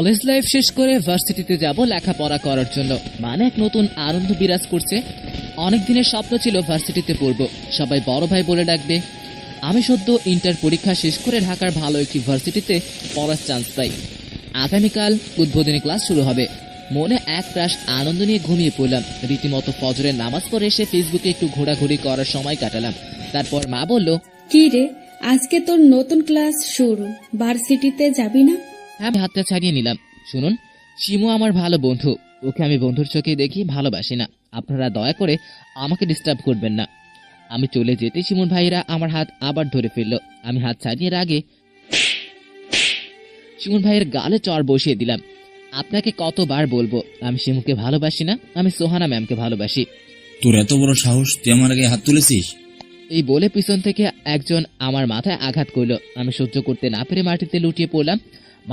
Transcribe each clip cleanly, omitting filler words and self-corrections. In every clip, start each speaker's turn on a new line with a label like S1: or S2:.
S1: College life শেষ করে ভার্সিটিতে যাব লেখাপড়া করার জন্য, মানে এক নতুন আনন্দ বিরাজ করছে। অনেক দিনের স্বপ্ন ছিল ভার্সিটিতে পড়ব, সবাই বড় ভাই বলে ডাকবে। আমি সদ্য ইন্টার পরীক্ষা শেষ করে ঢাকার ভালো একটি ভার্সিটিতে পড়ার চান্স পাই। আগামীকাল উদ্বোধনী ক্লাস শুরু হবে। মনে এক রাশ আনন্দ নিয়ে ঘুমিয়ে পড়লাম। রীতিমতো ফজরের নামাজ পড়ে এসে ফেসবুকে একটু ঘোরাঘুরি করার সময় কাটালাম। তারপর মা বলল,
S2: কি রে, আজকে তোর নতুন ক্লাস শুরু, ভার্সিটিতে যাবি না?
S1: আমি হাতটা ছাড়িয়ে নিলাম। শুনুন, শিমু আমার ভালো বন্ধু, ওকে আমি বন্ধুর চোখে দেখি, ভালোবাসি না। আপনারা দয়া করে আমাকে ডিস্টার্ব করবেন না। আমি চলে যেতে শিমুর ভাইরা আমার হাত আবার ধরে ফেলল। আমি হাত ছাড়িয়ে আগে শিমুর ভাইয়ের গালে চড় বসিয়ে দিলাম। আপনাকে কতবার বলবো আমি শিমুকে ভালোবাসি না, আমি সোহানা ম্যামকে ভালোবাসি।
S3: তোর এত বড় সাহস, তুই আমার আগে হাত তুলেছিস?
S1: এই বলে পিছন থেকে একজন আমার মাথায় আঘাত করল। আমি সহ্য করতে না পেরে মাটিতে লুটিয়ে পড়লাম।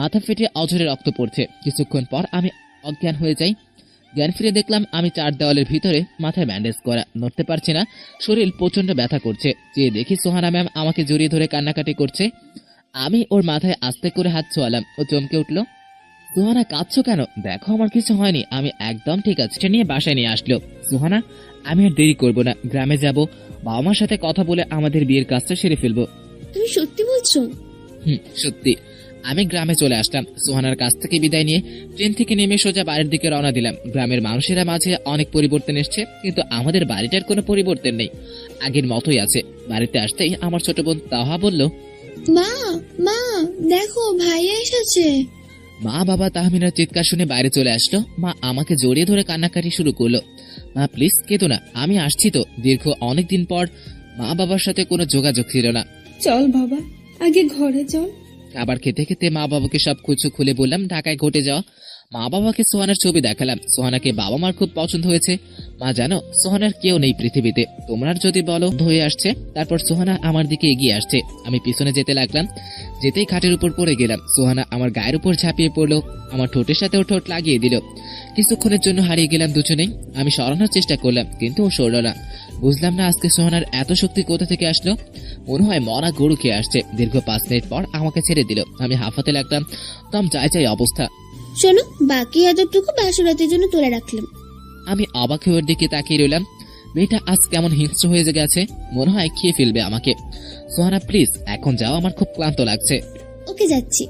S1: মাথা ফেটে অঝরে রক্ত পড়ছে। কিছুক্ষণ পর আমি অজ্ঞান হয়ে যাই। জ্ঞান ফিরে দেখলাম আমি চার দেওয়ালের ভিতরে, মাথায় ব্যান্ডেজ করা, নড়তে পারছি না, শরীর প্রচন্ড ব্যথা করছে। যে দেখি সোহানা ম্যাম আমাকে জড়িয়ে ধরে কান্নাকাটি করছে। আমি ওর মাথায় আস্তে করে হাত ছোঁয়ালাম। ও চমকে উঠল। সোহানা, কাঁদছো কেন? দেখো আমার কিছু হয়নি, আমি একদম ঠিক আছে। সে নিয়ে বাসায় নিয়ে আসলো। সোহানা, আমি আর দেরি করবো না, গ্রামে যাব, বাবা মার সাথে কথা বলে আমাদের বিয়ের কাজটা সেরে ফেলবো।
S2: তুমি সত্যি বলছো?
S1: সত্যি। আমি গ্রামে চলে আসলাম। সোহানার কাছ থেকে বিদায় নিয়ে ট্রেন থেকে নেমে সোজা বাড়ির দিকে রওনা দিলাম। গ্রামের মানুষেরা মাঝে অনেক পরিবর্তন এসছে, কিন্তু আমাদের বাড়িটার কোনো পরিবর্তন নেই, আগের মতোই আছে। বাড়িতে আসতেই আমার ছোট বোন তাহা বলল,
S4: মা মা দেখো ভাইয়া এসেছে।
S1: মা বাবা তাহমিনার চিৎকার শুনে বাইরে চলে আসলো। মা আমাকে জড়িয়ে ধরে কান্নাকাটি শুরু করলো। মা প্লিজ কেঁদো না, আমি আসছি তো। দীর্ঘ অনেকদিন পর মা বাবার সাথে কোনো যোগাযোগ ছিল না।
S2: চল বাবা, আগে ঘরে চল।
S1: খাবার খেতে খেতে মা বাবাকে সব কিছু খুলে বললাম ঢাকায় ঘটে যাওয়া। মা বাবাকে সোহানার ছবি দেখালাম। সোহানাকে বাবা মার খুব পছন্দ হয়েছে। মা জানো, সোহানার কেউ নেই পৃথিবীতে, তোমরা যদি বলো হয়ে আসছে। তারপর সোহানা আমার দিকে এগিয়ে আসছে। আমি পিছনে যেতে লাগলাম। যেতেই খাটের উপর পড়ে গেলাম। সোহানা আমার গায়ের উপর ঝাঁপিয়ে পড়লো, আমার ঠোঁটের সাথে ও ঠোঁট লাগিয়ে দিল। কিছুক্ষণের জন্য হারিয়ে গেলাম দুজনেই। আমি সরানোর চেষ্টা করলাম, কিন্তু ও সরল না। বুঝলাম না আজকে সোহানার এত শক্তি কোথা থেকে আসলো। মনে হয় মরা গরু খেয়ে আসছে। দীর্ঘ 5 মিনিট পর আমাকে ছেড়ে দিল। আমি হাঁফাতে লাগলাম, দম যায় অবস্থা।
S4: শোনো, বাকি এতটুকু বাসরাতের জন্য তুলে রাখলাম।
S1: আমি অবাক হয়ে ওর দিকে তাকিয়ে রইলাম। মেয়েটা আজ কেমন হিংস্র হয়ে গেছে, মনে হয় খেয়ে ফেলবে আমাকে। সোহানা প্লিজ এখন যাও, আমার খুব ক্লান্ত লাগছে।
S4: ওকে, যাচ্ছি।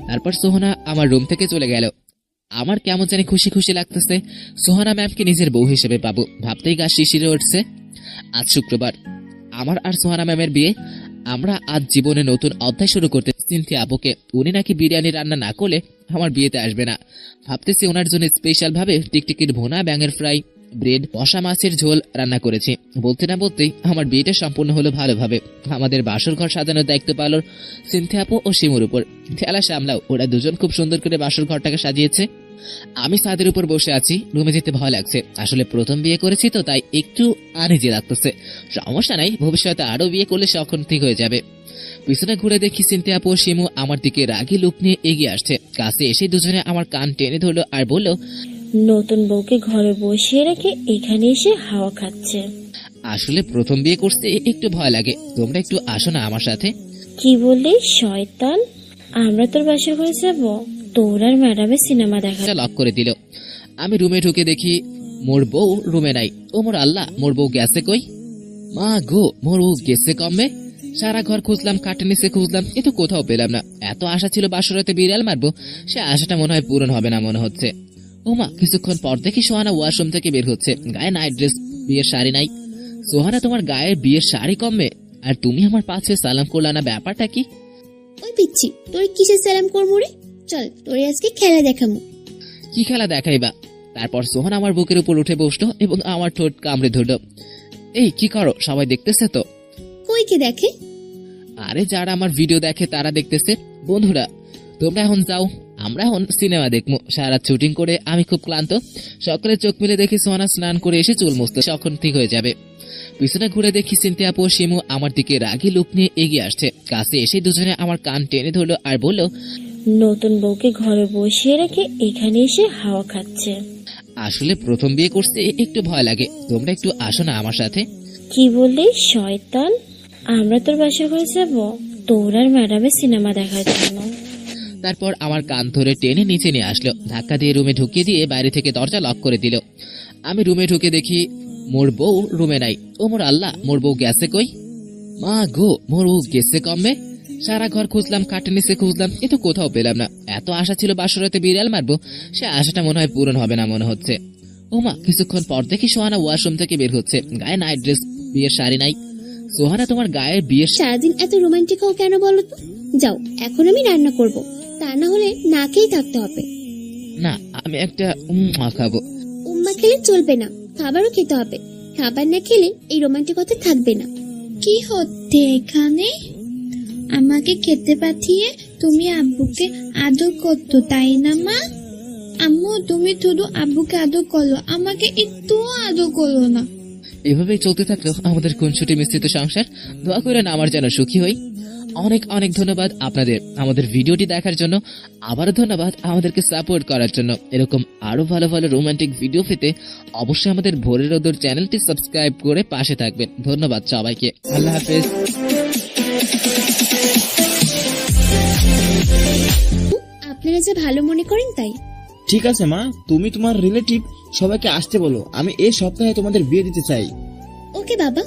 S1: তারপর সোহানা আমার রুম থেকে চলে গেল। আমার কেমন জানি খুশি খুশি লাগতেছে। সোহানা ম্যামকে নিজের বউ হিসেবে পাবো, ভাবতেই গা শিশিরে উঠছে। আজ শুক্রবার, আমার আর সোহানা ম্যামের বিয়ে। আমরা আজ জীবনে নতুন অধ্যায় শুরু করতে সিনথিয়া আপুকে। উনি নাকি বিরিয়ানি রান্না না করলে আমার বিয়েতে আসবে না। ভাবতেছি ওনার জন্য স্পেশাল ভাবে টিকটিকির ভুনা, ব্যাঙের ফ্রাই, ব্রেড, বসা মাছের ঝোল রান্না করেছি। বলতে না বলতেই আমার বিয়েটা সম্পূর্ণ হলো ভালোভাবে। আমাদের বাসর ঘর সাজানোর দায়িত্ব পালন সিনথিয়া আপু ও শিমুর উপর। ঠেলা সামলাও, ওরা দুজন খুব সুন্দর করে বাসর ঘরটাকে সাজিয়েছে। আমি ছাদের উপর বসে আছি, রুমে যেতে ভয় লাগছে। আসলে প্রথম বিয়ে করেছি তো, তাই একটু আনইজি লাগতেছে। সমস্যা নাই, ভবিষ্যতে আরো বিয়ে করলে সখন ঠিক হয়ে যাবে। পিছনে ঘুরে দেখি সিনথিয়া আপু ও শিমু আমার দিকে রাগি লুক নিয়ে এগিয়ে আসছে। কাছে এসে দুজনে আমার কান টেনে ধরলো আর বলল,
S5: নতুন বউকে ঘরে বসিয়ে রেখে এখানে এসে হাওয়া খাচ্ছে।
S1: আসলে প্রথম বিয়ে করতে একটু ভয় লাগে, তোমরা একটু আসো না আমার সাথে।
S5: কি বললি শয়তান? আমরা তোর বাসার ঘরে যাবো? তোর আর ম্যাডামের সিনেমা দেখা।
S1: লক করে দিল। আমি রুমে ঢুকে দেখি মোর বউ রুমে নাই। ও মোর আল্লাহ, মোর বউ গেছে কই? মা গো, মোর বউ গেছে কমবে। সারা ঘর খুঁজলাম, কাটে নিচে খুঁজলাম, কিন্তু কোথাও পেলাম না। এত আশা ছিল বাসরাতে বিড়াল মারবো, সে আশাটা মনে হয় পূরণ হবে না মনে হচ্ছে। ওমা, কিছুক্ষণ পর দেখি সোহানা ওয়াশরুম থেকে বের হচ্ছে। গায়ে নাইট ড্রেস, বিয়ের শাড়ি নাই। সোহানা, তোমার গায়ে বিয়ের শাড়ি কমবে, আর তুমি আমার পাশে সালাম করলা না, ব্যাপারটা কি?
S4: ওই পিচ্ছি, তোর কিসের সালাম করবো রে? চল, তোরে আজকে খেলা দেখামু।
S1: কি খেলা দেখাইবা? তারপর সোহানা আমার বুকের উপর উঠে বসলো এবং আমার ঠোঁট কামড়ে ধরলো। এই কি করো, সবাই দেখতেছে তো?
S4: কই কে দেখে?
S1: আরে যারা আমার ভিডিও দেখে তারা দেখতেছে। বন্ধুরা তোমরা এখন যাও, আমরা এখন সিনেমা দেখবো। সারা শুটিং করে আমি খুব ক্লান্ত। সকালে চোখ মিলে দেখি সোহানা স্নান করে এসে চুল মুছতে, সখন ঠিক হয়ে যাবে। পিছনে ঘুরে দেখি সিনথিয়া আপু ও শিমু আমার দিকে রাগি লুক নিয়ে এগিয়ে আসছে। কাছে এসে দুজনে আমার কান টেনে ধরলো আর বলল,
S5: নতুন বউকে ঘরে বসিয়ে রেখে এখানে এসে হাওয়া খাচ্ছে।
S1: আসলে প্রথম বিয়ে করতে একটু ভয় লাগে, তোমরা একটু আসো না আমার সাথে।
S5: কি বললি শয়তান? আমরা তোর বাসার ঘরে যাবো? তোর আর ম্যাডামের সিনেমা দেখার জন্য।
S1: তারপর আমার কান ধরে টেনে নিচে নিয়ে আসলো, ধাক্কা দিয়ে রুমে ঢুকিয়ে দিয়ে বাইরে থেকে দরজা লক করে দিল। আমি রুমে ঢুকে দেখি মোর বউ রুমে নাই। ও মোর আল্লাহ, মোর বউ গেছে কই? মা গো, মোর বউ গেছে কমবে। সারা ঘর খুঁজলাম, কাঠের নিচে খুঁজলাম, এ তো কোথাও পেলাম না। এত আশা ছিল বাসরাতে বিড়াল মারবো, সে আশাটা মনে হয় পূরণ হবে না মনে হচ্ছে। ওমা, কিছুক্ষণ পর দেখি সোহানা ওয়াশরুম থেকে বের হচ্ছে, গায়ে নাইট ড্রেস, বিয়ের শাড়ি নাই। সোহানা, তোমার গায়ে বিয়ের
S4: সারাদিন এত রোমান্টিক হও কেন বলো তো? যাও, এখন আমি রান্না করব, তা না হলে না খেয়েই থাকতে হবে।
S1: না, আমি একটা খাবো।
S4: উম্মা খেলে চলবে না, খাবারও খেতে হবে। খাবার না খেলে এই রোমান্টিকতা থাকবে না।
S6: কি হচ্ছে এখানে? আমাকে খেতে পাঠিয়ে তুমি আব্বুকে আদর করতো, তাই না মা? আম্মু, তুমি শুধু আব্বুকে আদর করো, আমাকে একটু আদর করো না।
S1: এভাবেই চলতে থাকলো আমাদের খুনসুটি মিশ্রিত সংসার। দোয়া করেন আমার যেন সুখী হই। অনেক অনেক ধন্যবাদ আপনাদের আমাদের ভিডিওটি দেখার জন্য। আবারও ধন্যবাদ আমাদেরকে সাপোর্ট করার জন্য। এরকম আরো ভালো ভালো রোমান্টিক ভিডিও পেতে অবশ্যই আমাদের ভোরের রোদর চ্যানেলটি সাবস্ক্রাইব করে পাশে থাকবেন। ধন্যবাদ সবাইকে। আল্লাহ হাফেজ।
S4: আপনারা যা ভালো মনে করেন তাই।
S7: ঠিক আছে মা, তুমি তোমার রিলেটিভ সবাইকে আসতে বলো, আমি এই সপ্তাহে তোমাদের বিয়ে দিতে চাই।
S4: ওকে বাবা।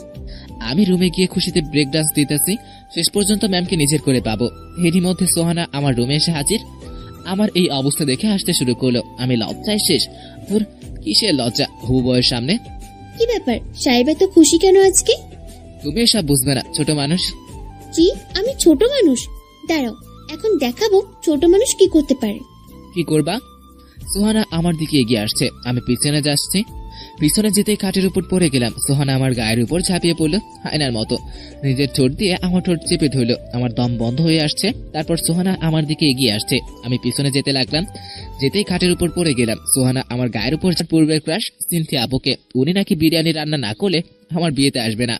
S1: আমি রুমে গিয়ে খুশিতে ব্রেক ডান্স দিতেছি। শেষ পর্যন্ত ম্যামকে নিজের করে পাবো। এরই মধ্যে সোহানা আমার রুমে এসে হাজির। আমার এই অবস্থা দেখে হাসতে শুরু করলো। আমি লজ্জায় শেষ। তোর কিসের লজ্জা হবু বউয়ের সামনে?
S4: কি ব্যাপার, সাহেব এত খুশি কেন আজকে?
S1: তুমি এসব বুঝবে না, ছোট মানুষ।
S4: কি, আমি ছোট মানুষ? দাঁড়াও, এখন দেখাবো ছোট মানুষ কি করতে পারে।
S1: কি করবা? সোহানা আমার দিকে এগিয়ে আসছে, আমি পিছনে যাচ্ছি। পিছনে যেতেই খাটের উপর পড়ে গেলাম। সোহানা আমার গায়ের উপর ঝাঁপিয়ে পড়লো হায়নার মতো। নিজের ঠোঁট দিয়ে আমার ঠোঁট চেপে ধরলো। আমার দম বন্ধ হয়ে আসছে। তারপর সোহানা আমার দিকে এগিয়ে আসছে, আমি পিছনে যেতে লাগলাম। যেতেই খাটের উপর পড়ে গেলাম। সোহানা আমার গায়ের উপর পূর্বের ক্রাশ সিনথিয়া আপুকে। উনি নাকি বিরিয়ানি রান্না না করলে আমার বিয়েতে আসবে না।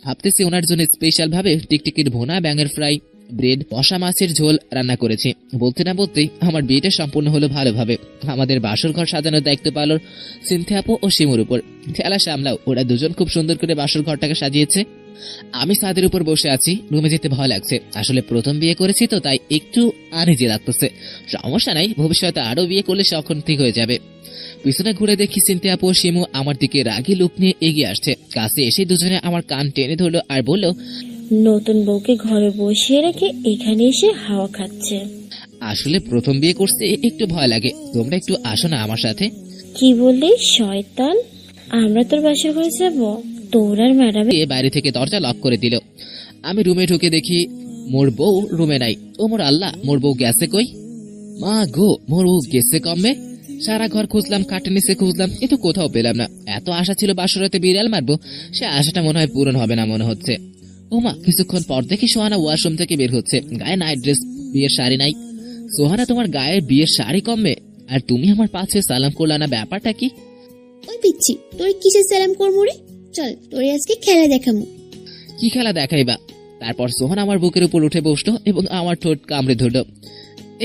S1: ভাবতেছি ওনার জন্য স্পেশাল ভাবে টিকটিকির ভুনা, ব্যাঙের ফ্রাই, ব্রেড, বসা মাছের ঝোল রান্না করেছি। বলতে না বলতেই আমার বিয়েটা সম্পূর্ণ হলো ভালোভাবে। আমাদের বাসর ঘর সাজানোর দায়িত্ব পালল সিনথিয়া আপু ও শিমুর উপর। ঠেলা সামলাও, ওরা দুজন খুব সুন্দর করে বাসর ঘরটাকে সাজিয়েছে। আমি ছাদের উপর বসে আছি, রুমে যেতে ভয় লাগছে। আসলে প্রথম বিয়ে করেছি তো, তাই একটু আনইজি লাগতেছে। সমস্যা নাই, ভবিষ্যতে আরো বিয়ে করলে সখন ঠিক হয়ে যাবে। পিছনে ঘুরে দেখি সিনথিয়া আপু ও শিমু আমার দিকে রাগী লুক নিয়ে এগিয়ে আসছে। কাছে এসে দুজনে আমার কান টেনে ধরলো আর বলল,
S5: নতুন বউকে ঘরে বসিয়ে রেখে এখানে এসে হাওয়া খাচ্ছে।
S1: আসলে প্রথম বিয়ে করতে একটু ভয় লাগে, তোমরা একটু আসো না আমার সাথে।
S5: কি বললি শয়তান? আমরা তোর বাসার ঘরে যাবো? তোর আর ম্যাডামে
S1: দিয়ে বাইরে থেকে দরজা লক করে দিল। আমি রুমে ঢুকে দেখি মোর বউ রুমে নাই। ও মোর আল্লাহ, মোর বউ গেছে কই? মা গো, মোর বউ গেছে কমবে। সারা ঘর খুঁজলাম, কাঠের নিচে খুঁজলাম, এ তো কোথাও পেলাম না। এত আশা ছিল বাসরাতে বিড়াল মারবো, সে আশাটা মনে হয় পূরণ হবে না মনে হচ্ছে। ওমা, কিছুক্ষণ পর দেখি সোহানা ওয়াশরুম থেকে বের হচ্ছে, গায়ে নাইট ড্রেস, বিয়ের শাড়ি নাই। সোহানা, তোমার গায়ে বিয়ের শাড়ি কমবে, আর তুমি আমার পাশে সালাম করলা না, ব্যাপারটা কি?
S4: ওই পিচ্ছি, তোর কিসের সালাম করবো রে? চল, তোরে আজকে খেলা দেখাবো।
S1: কি খেলা দেখাইবা? তারপর সোহান আমার বুকের উপর উঠে বসলো এবং আমার ঠোঁট কামড়ে ধরলো।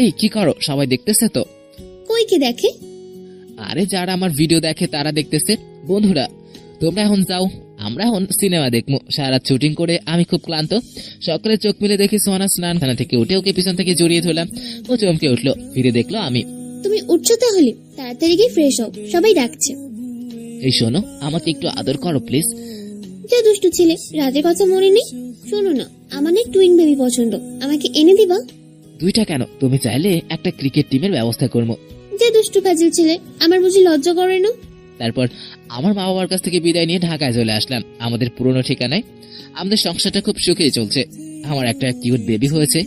S1: এই কি করো, সবাই দেখতেছে তো?
S4: কই কে দেখে?
S1: আরে যারা আমার ভিডিও দেখে তারা দেখতেছে। বন্ধুরা, তোমরা এখন যাও, আমরা এখন সিনেমা দেখবো। সারা শুটিং করে আমি খুব ক্লান্ত। সকালে চোখ মিলে দেখি সোহানা স্নানখানা থেকে উঠে ওকে পিছন থেকে জড়িয়ে ধরলাম। ও চমকে উঠলো, ফিরে দেখলো আমি।
S4: তুমি উঠছো তাহলে? তাড়াতাড়ি গিয়ে ফ্রেশ হও, সবাই ডাকছে।
S1: এই শোনো, আমাকে একটু আদর করো প্লিজ।
S4: যে দুষ্টু ছেলে, রাতের কথা মনে নেই? শোনো না, আমার না টুইন বেবি পছন্দ, আমাকে এনে দিবা?
S1: দুইটা কেন, তুমি চাইলে একটা ক্রিকেট টিমের ব্যবস্থা করবো।
S4: যে দুষ্টু ফাজিল ছেলে, আমার বুঝি লজ্জা করে না?
S1: তারপর আমার মা বাবার কাছ থেকে বিদায় নিয়ে ঢাকায় চলে আসলাম, আমাদের পুরনো ঠিকানায়। আমাদের সংসারটা খুব সুখেই চলছে। আমার একটা কিউট বেবি হয়েছে,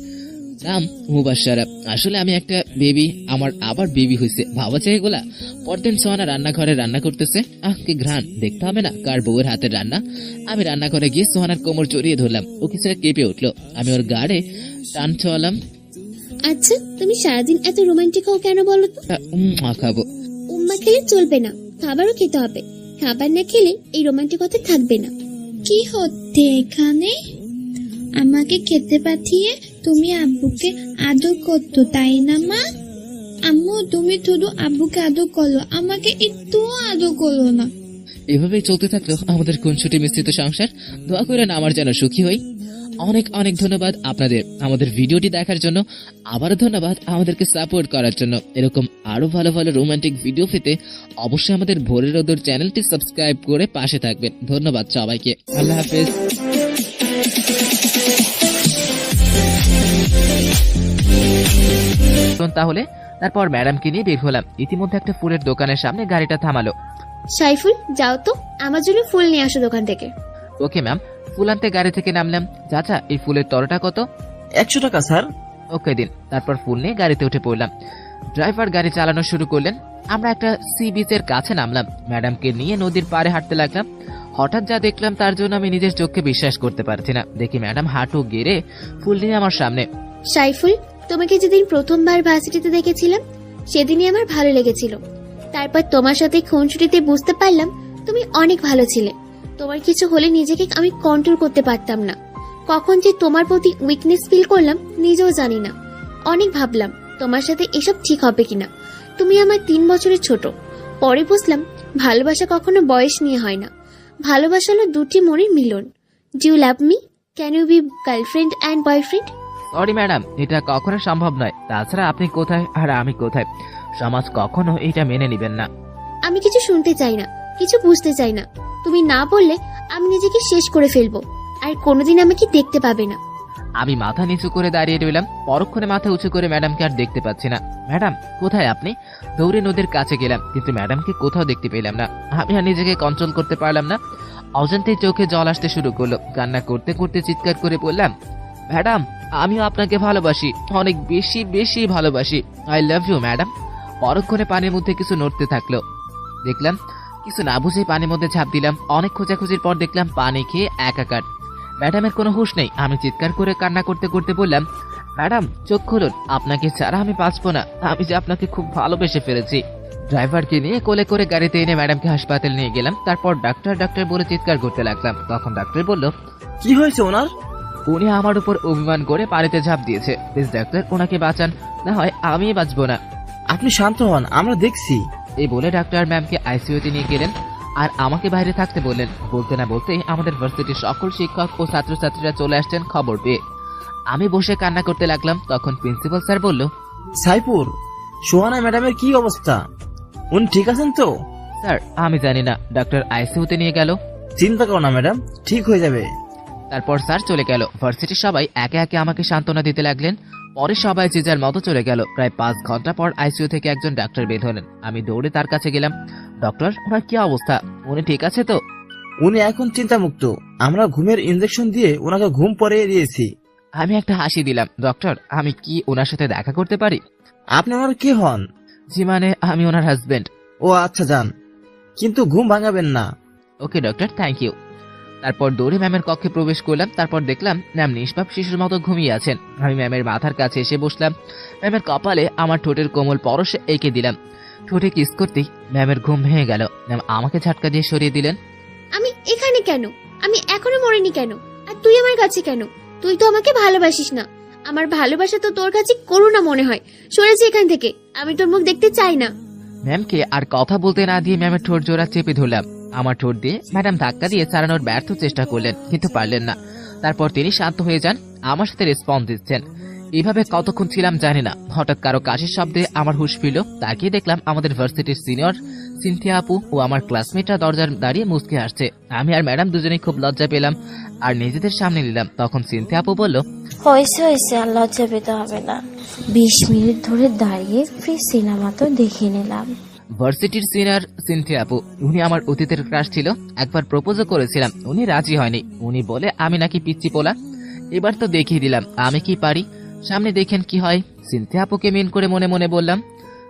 S1: নাম মুবাশশারা। আসলে আমি একটা বেবি, আমার আবার বেবি হয়েছে, ভাবা যায় এগুলা। পরদিন সোহানা রান্নাঘরে রান্না করতেছে। কি ঘ্রাণ, দেখতে হবে না কার বউয়ের হাতের রান্না। আমি রান্নাঘরে গিয়ে সোহানার কোমর জড়িয়ে ধরলাম, ও কিছুটা কেঁপে উঠলো। আমি ওর গাড়ে টান ছোয়ালাম।
S4: আচ্ছা, তুমি সারাদিন এত রোমান্টিক হও কেন বলো তো?
S1: খাবো।
S4: উম্মা খেলে চলবে না, খাবারও খেতে হবে। খাবার না খেলে এই রোমান্টিকতা থাকবে না।
S6: কি হচ্ছে এখানে? আমাকে খেতে পাঠিয়ে তুমি আব্বুকে আদর করতো, তাই না মা? আম্মু, তুমি শুধু আব্বুকে আদর করো, আমাকে একটু আদর করো না।
S1: এভাবেই চলতে থাকলো আমাদের খুনসুটি মিশ্রিত সংসার। দোয়া করেন আমার যেন সুখী হই। অনেক অনেক ধন্যবাদ আপনাদের আমাদের ভিডিওটি দেখার জন্য। আবারও ধন্যবাদ আমাদেরকে সাপোর্ট করার জন্য। এরকম আরো ভালো ভালো রোমান্টিক ভিডিও পেতে অবশ্যই আমাদের ভোরের রোদর চ্যানেলটি সাবস্ক্রাইব করে পাশে থাকবেন। ধন্যবাদ সবাইকে। আল্লাহ হাফেজ। তাহলে তারপর ম্যাডামকে নিয়ে বের হলাম। ইতিমধ্যে একটা ফুলের দোকানের সামনে গাড়িটা থামালো।
S4: সাইফুল, যাও তো আমার জন্য ফুল নিয়ে আসো দোকান থেকে।
S1: Okay ma'am. ফুল আনতে গাড়ি থেকে নামলাম। চাচা, এই ফুলের তরটা কত?
S7: 100 টাকা স্যার।
S1: ওকে দিন। তারপর ফুল নিয়ে গাড়িতে উঠে পড়লাম। ড্রাইভার গাড়ি চালানো শুরু করলেন। আমরা একটা সি বিচের কাছে নামলাম। ম্যাডামকে নিয়ে নদীর পাড়ে হাঁটতে লাগলাম। হঠাৎ যা দেখলাম তার জন্য আমি নিজের চোখকে বিশ্বাস করতে পারছি না। দেখি ম্যাডাম হাঁটু গেড়ে ফুল নিয়ে আমার সামনে।
S4: সাইফুল, তোমাকে যেদিন প্রথমবার ভার্সিটিতে দেখেছিলাম সেদিনই আমার ভালো লেগেছিল। তারপর তোমার সাথে খুনসুটিতে বুঝতে পারলাম তুমি অনেক ভালো ছিলে। তোমার কিছু হলে নিজেকে আমি কন্ট্রোল করতে পারতাম না। কখন যে তোমার প্রতি উইকনেস ফিল করলাম নিজেও জানি না। অনেক ভাবলাম তোমার সাথে এসব ঠিক হবে কিনা। তুমি আমার 3 বছরের ছোট। পরে বুঝলাম ভালোবাসা কখনো বয়স নিয়ে হয় না। ভালোবাসা হলো দুটি মনের মিলন। Do you love me? Can you be girlfriend and boyfriend?
S1: Sorry madam, এটা কখনো সম্ভব নয়। তাছাড়া আপনি কোথায় আর আমি কোথায়, সমাজ কখনো এটা মেনে নেবেন না।
S4: আমি কিছু শুনতে চাই না, কিছু বুঝতে চাই না। তুমি না বললে আমি নিজেকে শেষ করে ফেলবো, আর কোনোদিন আমাকে দেখতে পাবে না।
S1: আমি মাথা নিচু করে দাঁড়িয়ে রইলাম। পরক্ষণে মাথা উঁচু করে ম্যাডামকে আর দেখতে পাচ্ছি না। ম্যাডাম কোথায় আপনি? দৌড়ে নদীর কাছে গেলাম, কিন্তু ম্যাডামকে কোথাও দেখতে পেলাম না। আমি আর নিজেকে কন্ট্রোল করতে পারলাম না। অজান্তেই চোখে জল আসতে শুরু করলো। কান্না করতে করতে চিৎকার করে বললাম, ম্যাডাম আমিও আপনাকে ভালোবাসি, অনেক বেশি বেশি ভালোবাসি। I love you madam. পরক্ষণে পানির মধ্যে কিছু নড়তে থাকলো। দেখলাম কিছু না বুঝে পানির মধ্যে ঝাঁপ দিলাম। অনেক খোঁজাখুঁজির পর দেখলাম পানি খেয়ে একাকার। ম্যাডামের কোনো হুঁশ নেই। আমি চিৎকার করে কান্না করতে করতে বললাম, ম্যাডাম চোখ খুলুন, আপনাকে ছাড়া আমি বাঁচবো না। আমি যে আপনাকে খুব ভালোবেসে ফেলেছি। ড্রাইভারকে নিয়ে কোলে করে গাড়িতে এনে ম্যাডামকে হাসপাতালে নিয়ে গেলাম। তারপর ডাক্তার ডাক্তার বলে চিৎকার করতে লাগলাম। তখন ডাক্তার বলল,
S7: কি হয়েছে ওনার?
S1: উনি আমার উপর অভিমান করে পানিতে ঝাঁপ দিয়েছে। প্লিজ ডাক্তার ওনাকে বাঁচান, না হয় আমি বাঁচবো না।
S7: আপনি শান্ত হন, আমরা দেখছি।
S1: এই বলে ডাক্তার ম্যামকে আইসিইউতে নিয়ে গেলেন আর আমাকে বাইরে থাকতে বললেন। বলতে না বলতেই আমাদের ভার্সিটির সকল শিক্ষক ও ছাত্রছাত্রীরা চলে আসছেন খবর পেয়ে। আমি বসে কান্না করতে লাগলাম। তখন প্রিন্সিপাল স্যার বলল,
S7: সাইফুল, সোহানা ম্যাডামের কি অবস্থা? উনি ঠিক আছেন তো?
S1: স্যার আমি জানি না। ডাক্তার আইসিইউতে নিয়ে গেল।
S7: চিন্তা করো না ম্যাডাম, ঠিক হয়ে যাবে।
S1: তারপর স্যার চলে গেল। ভার্সিটির সবাই একে একে আমাকে সান্ত্বনা দিতে লাগলেন। পরে সবাই যে যার মতো চলে গেল। প্রায় 5 ঘন্টা পর আইসিইউ থেকে একজন ডাক্তার বের হলেন। আমি দৌড়ে তার কাছে গেলাম। ডক্টর ওনার কি অবস্থা? উনি ঠিক আছে তো?
S7: উনি এখন চিন্তামুক্ত। আমরা ঘুমের ইনজেকশন দিয়ে ওনাকে ঘুম পড়িয়ে দিয়েছি।
S1: আমি একটা হাসি দিলাম। ডক্টর আমি কি ওনার সাথে দেখা করতে পারি?
S7: আপনি ওনার কে হন?
S1: জি মানে আমি ওনার হাজবেন্ড।
S7: ও আচ্ছা, যান, কিন্তু ঘুম ভাঙাবেন না।
S1: ওকে ডক্টর, থ্যাংক ইউ। তারপর দৌড়ে ম্যামের কক্ষে প্রবেশ করলাম। তারপর দেখলাম ম্যাম নিষ্পাপ শিশুর মতো ঘুমিয়ে আছেন। আমি ম্যামের মাথার কাছে এসে বসলাম। ম্যামের কপালে আমার ঠোঁটের কোমল পরশে এঁকে দিলাম। ঠোঁটে কিস করতেই ম্যামের ঘুম ভেঙে গেল। ম্যাম আমাকে ঝাটকা দিয়ে সরিয়ে দিলেন।
S4: আমি এখানে কেন? আমি এখনো মরিনি কেন? আর তুই আমার কাছে কেন? তুই তো আমাকে ভালোবাসিস না। আমার ভালোবাসা তো তোর কাছে করুণা মনে হয়। সরে যা এখান থেকে, আমি তোর মুখ দেখতে চাই না।
S1: ম্যামকে আর কথা বলতে না দিয়ে ম্যামের ঠোঁট জোড়া চেপে ধরলাম। আমার ঠোঁট দিয়ে ম্যাডাম ধাক্কা দিয়ে ছাড়ানোর ব্যর্থ চেষ্টা করলেন, কিন্তু পারলেন না। তারপর তিনি শান্ত হয়ে যান, আমার সাথে রেসপন্স দিচ্ছেন। এইভাবে কতক্ষণ ছিলাম জানি না। হঠাৎ কারো কাশির শব্দে আমার হুঁশ ফিরল। তাকিয়ে দেখলাম আমাদের ভার্সিটির সিনিয়র সিনথিয়া আপু ও আমার ক্লাসমেটরা দরজার দাঁড়িয়ে মুচকে আসছে। আমি আর ম্যাডাম দুজনেই খুব লজ্জা পেলাম আর নিজেদের সামনে নিলাম। তখন সিনথিয়া আপু বলল,
S5: হয়েছে হয়েছে, আর লজ্জা পেতে হবে না। 20 মিনিট ধরে দাঁড়িয়ে ফ্রি সিনেমা তো দেখে নিলাম।
S1: ভার্সিটির সিনিয়র সিনথিয়া আপু, উনি আমার অতীতের ক্রাশ ছিল। একবার প্রপোজও করেছিলাম, উনি রাজি হয়নি। উনি বলে আমি নাকি পিচ্চি পোলা। এবার তো দেখিয়ে দিলাম আমি কি পারি। সামনে দেখেন কি হয়। সিনথিয়া আপুকে মেন করে মনে মনে বললাম।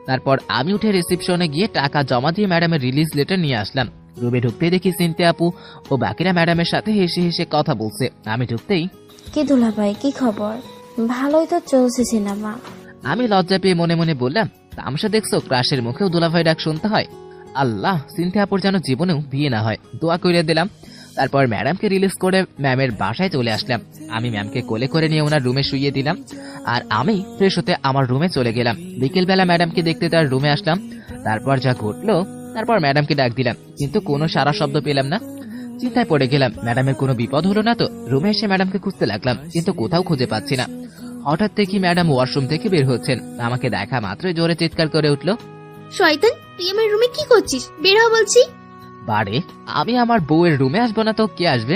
S1: তারপর আমি উঠে রিসেপশনে গিয়ে টাকা জমা দিয়ে ম্যাডামের রিলিজ লেটার নিয়ে আসলাম। রুমে ঢুকতেই দেখি সিনথিয়া আপু ও বাকিরা ম্যাডামের সাথে হেসে হেসে কথা বলছে। আমি ঢুকতেই,
S5: কি দুলাভাই, কি খবর? ভালোই তো চলছে সিনেমা।
S1: আমি লজ্জা পেয়ে মনে মনে বললাম, তামসা দেখছো, ক্রাশের মুখেও দুলাভাই ডাক শুনতে হয়। আল্লাহ, সিনথিয়া আপুর যেন জীবনেও বিয়ে না হয়, দোয়া করে দিলাম। তারপর ম্যাডামকে রিলিজ করে ম্যামের বাসায় চলে আসলাম। আমি ম্যামকে কোলে করে নিয়ে ওনার রুমে শুইয়ে দিলাম আর আমি ফ্রেশ হতে আমার রুমে চলে গেলাম। বিকেলবেলা ম্যাডামকে দেখতে তার রুমে আসলাম। তারপর যা ঘটলো, তারপর ম্যাডামকে ডাক দিলাম, কিন্তু কোনো সারা শব্দ পেলাম না। চিন্তায় পড়ে গেলাম, ম্যাডামের কোনো বিপদ হলো না তো। রুমে এসে ম্যাডামকে খুঁজতে লাগলাম, কিন্তু কোথাও খুঁজে পাচ্ছি না। হঠাৎ দেখি ম্যাডাম ওয়াশরুম থেকে বের হচ্ছেন। আমাকে দেখা মাত্রই জোরে চিৎকার করে উঠলো,
S4: শয়তান, তুই আমার রুমে কি করছিস? বের হ বলছি।
S1: বারে, আমি আমার বউয়ের রুমে আসবো না তো কে আসবে?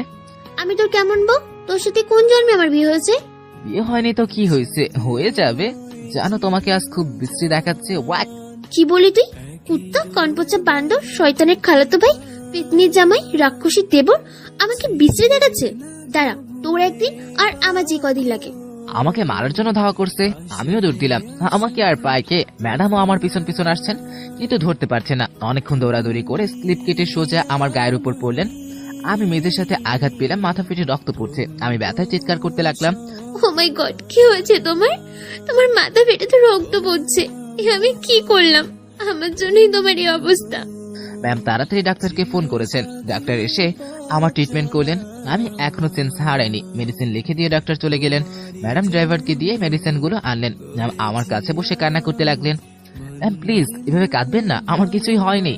S4: আমি তোর কেমন বউ? তোর সাথে কোন জন্মে আমার বিয়ে হয়েছে?
S1: বিয়ে হয়নি তো কি হয়েছে, হয়ে যাবে। জানো তোমাকে আজ খুব বিশ্রী দেখাচ্ছে। ওয়াক!
S4: কি বলি তুই? কুত্তা, কনপচা বান্দর, শয়তানের খালাতো ভাই, পেতনির জামাই, রাক্ষসী দেবর আমাকে বিশ্রী দেখাচ্ছে। দাঁড়া, তোর একদিন আর আমার যে কদিন লাগে।
S1: আমাকে মারার জন্য ধাওয়া করছে, আমিও দৌড় দিলাম। আমাকে আর পায় কে? ম্যাডামও আমার পিছন পিছন আসছেন, কিন্তু ধরতে পারছে না। অনেকক্ষণ দৌড়াদৌড়ি করে স্লিপ কেটে সোজা আমার গায়ের উপর পড়লেন। আমি মেঝের সাথে আঘাত পেলাম, মাথা ফেটে রক্ত পড়ছে। আমি ব্যথায় চিৎকার করতে লাগলাম।
S4: ও মাই গড, কি হয়েছে তোমার? তোমার মাথা ফেটে তো রক্ত পড়ছে। এ আমি কি করলাম? আমার জন্যই তোমার এই অবস্থা।
S1: ম্যাম তাড়াতাড়ি ডাক্তারকে ফোন করেছেন। ডাক্তার এসে আমার ট্রিটমেন্ট করলেন। আমি এখনো সেন্স হারাইনি। মেডিসিন লিখে দিয়ে ডাক্তার চলে গেলেন। ম্যাডাম ড্রাইভারকে দিয়ে মেডিসিন গুলো আনলেন। ম্যাম আমার কাছে বসে কান্না করতে লাগলেন। ম্যাম প্লিজ এভাবে কাঁদবেন না, আমার কিছুই হয়নি।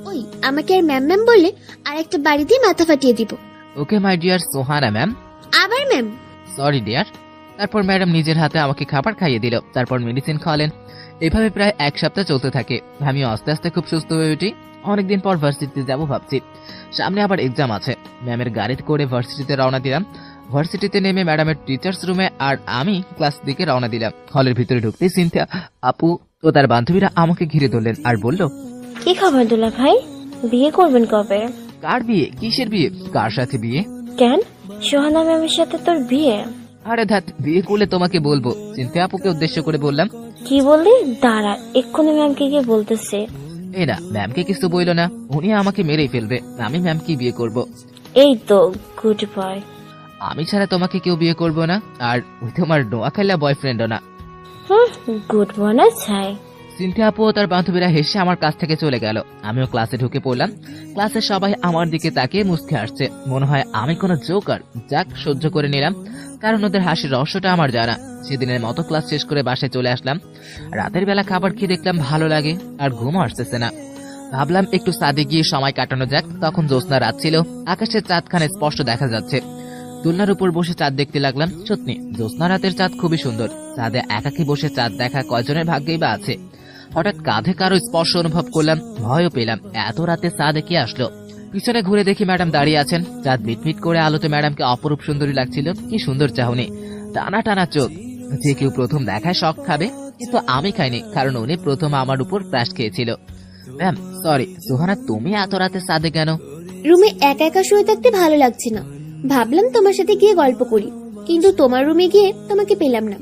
S4: ওই, আমাকে আর ম্যাম ম্যাম বললে আর একটা বাড়ি দিয়ে মাথা ফাটিয়ে দিব।
S1: ওকে মাই ডিয়ার সোহানা ম্যাম।
S4: আবার ম্যাম?
S1: Sorry dear. তারপর ম্যাডাম নিজের হাতে আমাকে খাবার খাইয়ে দিল, তারপর মেডিসিন খাওয়ালেন। এভাবে প্রায় এক সপ্তাহ চলতে থাকে। আমি আস্তে আস্তে খুব সুস্থ হয়ে উঠি। অনেকদিন পর ভার্সিটিতে যাব ভাবছি, সামনে আবার এক্সাম আছে। ম্যামের গাড়িতে করে ভার্সিটিতে রওনা দিলাম। ভার্সিটিতে নেমে ম্যাডামের টিচার্স রুমে আর আমি ক্লাস দিকে রওনা দিলাম। হলের ভিতরে ঢুকতেই সিনথিয়া আপু ও তার বান্ধবীরা আমাকে ঘিরে ধরলেন আর বলল,
S5: কি খবর দুলা ভাই, বিয়ে করবেন কবে?
S1: কার বিয়ে? কিসের বিয়ে? কার সাথে বিয়ে?
S5: কেন, সোহানা ম্যামের সাথে তোর বিয়ে?
S1: আরে ধ্যাত, বিয়ে করলে তোমাকে বলবো। সিনথিয়া আপুকে উদ্দেশ্য করে বললাম।
S5: কি বললি? দাঁড়া, এক্ষুনি ম্যামকে গিয়ে বলতেছে।
S1: এই না, ম্যামকে কিছু বইল না, উনি আমাকে মেরেই ফেলবে। আমি ম্যামকে বিয়ে করব।
S5: এই তো গুড বয়।
S1: আমি ছাড়া তোমাকে কেউ বিয়ে করবো না, আর ওই তোমার নোয়াখাইলা বয়ফ্রেন্ডও না।
S5: গুড বয় না চাই।
S1: সিনথিয়া আপু ও তার বান্ধবীরা হেসে আমার কাছ থেকে চলে গেল। আমিও ক্লাসে ঢুকে পড়লাম। ক্লাসে সবাই আমার দিকে তাকিয়ে মুচকে হাসছে, মনে হয় আমি কোনো জোকার। যাক, সহ্য করে নিলাম, কারণ ওদের হাসির রহস্যটা আমার জানা। সেদিনের মতো ক্লাস শেষ করে বাসায় চলে আসলাম। রাতের বেলা খাবার খেয়ে দেখলাম ভালো লাগে, আর ঘুমও আসতেছে না। ভাবলাম একটু ছাদে গিয়ে সময় কাটানো যাক। তখন জ্যোৎস্না রাত ছিল, আকাশের চাঁদখানে স্পষ্ট দেখা যাচ্ছে। দোলনার উপর বসে চাঁদ দেখতে লাগলাম। সত্যি জ্যোৎস্না রাতের চাঁদ খুবই সুন্দর। চাঁদে একাকি বসে চাঁদ দেখা কয়জনের ভাগ্যেই বা আছে। হঠাৎ কাঁধে কারো স্পর্শ অনুভব করলাম, ভয়ও পেলাম। এত রাতে চাঁদে কি আসলো? পিছনে ঘুরে দেখি ম্যাডাম দাঁড়িয়ে আছেন। চাঁদ মিটমিট করে আলোতে ম্যাডামকে অপরূপ সুন্দরী লাগছিল। কি সুন্দর চাহনি, টানা টানা চোখ। যে কেউ প্রথম দেখায় শখ খাবে, কিন্তু আমি খাইনি, কারণ উনি প্রথম আমার উপর ক্রাশ খেয়েছিল। Ma'am sorry. সোহানা, তুমি এত রাতে চাঁদে কেন?
S4: রুমে একা একা শুয়ে থাকতে ভালো লাগছে না, ভাবলাম তোমার সাথে গিয়ে গল্প করি, কিন্তু তোমার রুমে গিয়ে তোমাকে পেলাম না।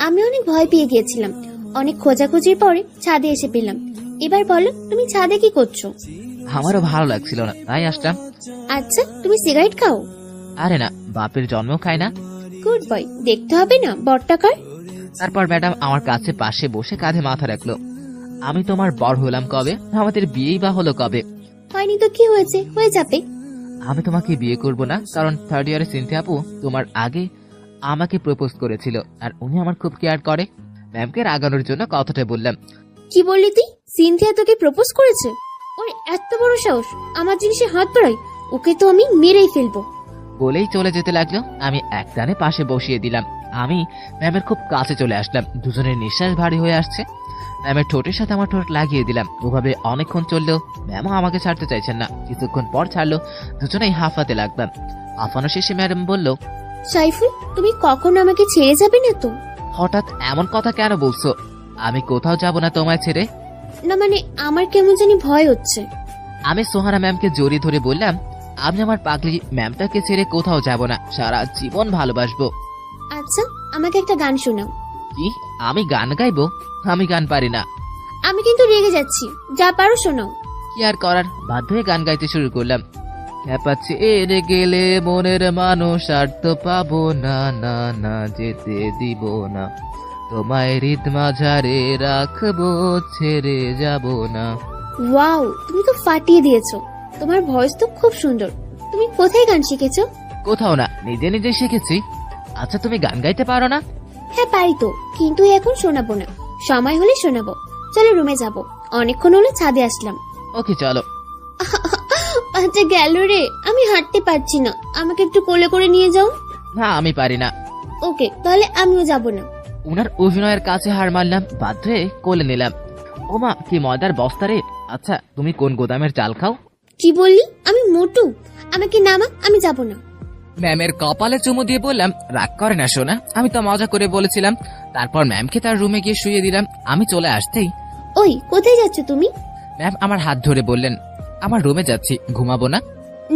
S4: আমি অনেক ভয় পেয়ে গিয়েছিলাম। অনেক খোঁজাখুঁজির পরে ছাদে এসে পেলাম। এবার বলো, তুমি ছাদে কি করছো?
S1: আমারও ভালো লাগছিল না, তাই আসলাম।
S4: আচ্ছা, তুমি সিগারেট খাও?
S1: আরে না, বাপের জন্মও খাই না।
S4: গুড বয়, দেখতে হবে না বরটাকার।
S1: তারপর ম্যাডাম আমার কাছে পাশে বসে কাঁধে মাথা রাখলো। আমি তোমার বর হলাম কবে? আমাদের বিয়েই বা হলো কবে?
S4: হয়নি তো কি হয়েছে, হয়ে যাবে।
S1: আমি তোমাকে বিয়ে করব না, কারণ থার্ড ইয়ারে সিনথিয়া আপু তোমার আগে আমাকে প্রপোজ করেছিল, আর উনি আমার খুব কেয়ার করে। ম্যামকে রাগানোর জন্য কথাটা বললাম।
S4: কি বললি তুই? সিনথিয়া তোকে প্রপোজ করেছে? ওর এত বড় সাহস আমার জিনিসে হাত বাড়ায়? ওকে তো আমি মেরেই ফেলবো।
S1: বলেই চলে যেতে লাগলো। আমি এক টানে পাশে বসিয়ে দিলাম। আমি ম্যামের খুব কাছে চলে আসলাম। দুজনের নিঃশ্বাস ভারী হয়ে আসছে। ম্যামের ঠোঁটের সাথে আমার ঠোঁট লাগিয়ে দিলাম। ওভাবে অনেকক্ষণ চললেও ম্যামও আমাকে ছাড়তে চাইছেন না। কিছুক্ষণ পর ছাড়লো। দুজনেই হাঁফাতে লাগলাম। হাঁফানো শেষে ম্যাডাম বলল,
S4: সাইফুল, তুমি কখনো আমাকে ছেড়ে যাবে না তো?
S1: হঠাৎ এমন কথা কেন বলছো? আমি কোথাও যাব না তোমায় ছেড়ে।
S4: না মানে, আমার কেমন জানি ভয় হচ্ছে।
S1: আমি সোহানা ম্যামকে জড়িয়ে ধরে বললাম, আমি আমার পাগলি ম্যামটাকে ছেড়ে কোথাও যাব না, সারা জীবন ভালোবাসবো।
S4: আচ্ছা, আমাকে একটা গান শোনাও।
S1: কি? আমি গান গাইবো? আমি গান পারি না।
S4: আমি কিন্তু রেগে যাচ্ছি, যা পারো শোনাও।
S1: কি আর করার, বাধ্য হয়ে গান গাইতে শুরু করলাম। হ্যাপাচ্ছে এরে গেলে মনের মানুষ আর তো পাবো না, না না যেতে দিব না, তোমায় হৃদ মাঝারে রাখবো, ছেড়ে যাব না।
S4: ওয়াও, তুমি তো ফাটিয়ে দিয়েছো। তোমার ভয়েস তো খুব সুন্দর। তুমি কোথায় গান শিখেছো?
S1: কোথাও না, নিজে নিজে শিখেছি। আচ্ছা, তুমি গান গাইতে পারো না?
S4: হ্যাঁ পারি তো, কিন্তু এখন শোনাবো না, সময় হলে শোনাবো। চলো রুমে যাবো, অনেকক্ষণ হলো ছাদে আসলাম।
S1: ওকে চলো।
S4: পাটা গেল রে, আমি হাঁটতে পারছি না, আমাকে একটু কোলে করে নিয়ে যাও।
S1: না আমি পারি না।
S4: ওকে, তাহলে আমিও যাব না।
S1: উনার অভিনয়ের কাছে হার মারলাম, বাধ্য হয়ে কোলে নিলাম। ওমা কি ময়দার বস্তা রে। আচ্ছা তুমি কোন গোদামের চাল খাও?
S4: কি বললি? আমি মোটু, আমাকে নামা, আমি যাব না।
S1: ম্যামের কপালে চুমু দিয়ে বললাম, রাগ করে না সোনা, আমি তো মজা করে বলেছিলাম। তারপর ম্যামকে তার রুমে গিয়ে শুয়ে দিলাম। আমি চলে আসতেই
S4: ওই কোথায় যাচ্ছ তুমি?
S1: ম্যাম আমার হাত ধরে বললেন, আমার রুমে যাচ্ছি, ঘুমাবো না?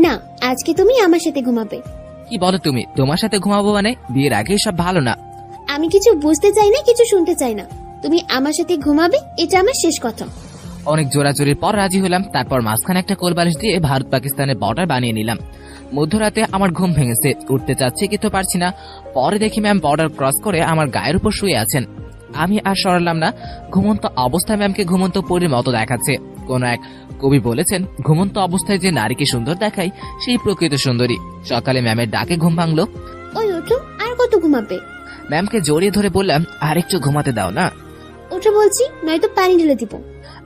S4: না, আজকে তুমি আমার সাথে ঘুমাবে।
S1: কি বলো তুমি? তোমার সাথে ঘুমাবো মানে? বিয়ের আগেই সব ভালো না।
S4: আমি কিছু বুঝতে চাই না, কিছু শুনতে চাই না। তুমি আমার সাথে ঘুমাবে, এটা আমার শেষ কথা।
S1: অনেক জোরাজোরির পর রাজি হলাম। তারপর মাঝখানে একটা কোলবালিশ দিয়ে ভারত পাকিস্তানের বর্ডার বানিয়ে নিলাম। মধ্যরাতে আমার ঘুম ভেঙেছে, উঠতে চাচ্ছি কিন্তু পারছি না। পরে দেখি ম্যাম বর্ডার ক্রস করে আমার গায়ের উপর শুয়ে আছেন। আমি আর সরালাম না। ঘুমন্ত অবস্থায় ম্যামকে ঘুমন্ত পরীর মতো দেখাচ্ছে। কোন এক কবি বলেছেন, ঘুমন্ত অবস্থায় যে নারীকে সুন্দর দেখায় সেই প্রকৃত সুন্দরী। সকালে ম্যামের ডাকে ঘুম ভাঙলো।
S4: ওই ওঠো, আর কত ঘুমাবে?
S1: ম্যামকে জড়িয়ে ধরে বললাম, আর একটু ঘুমাতে দাও না।
S4: ওঠো বলছি, নয়তো পানি ঢেলে দিব।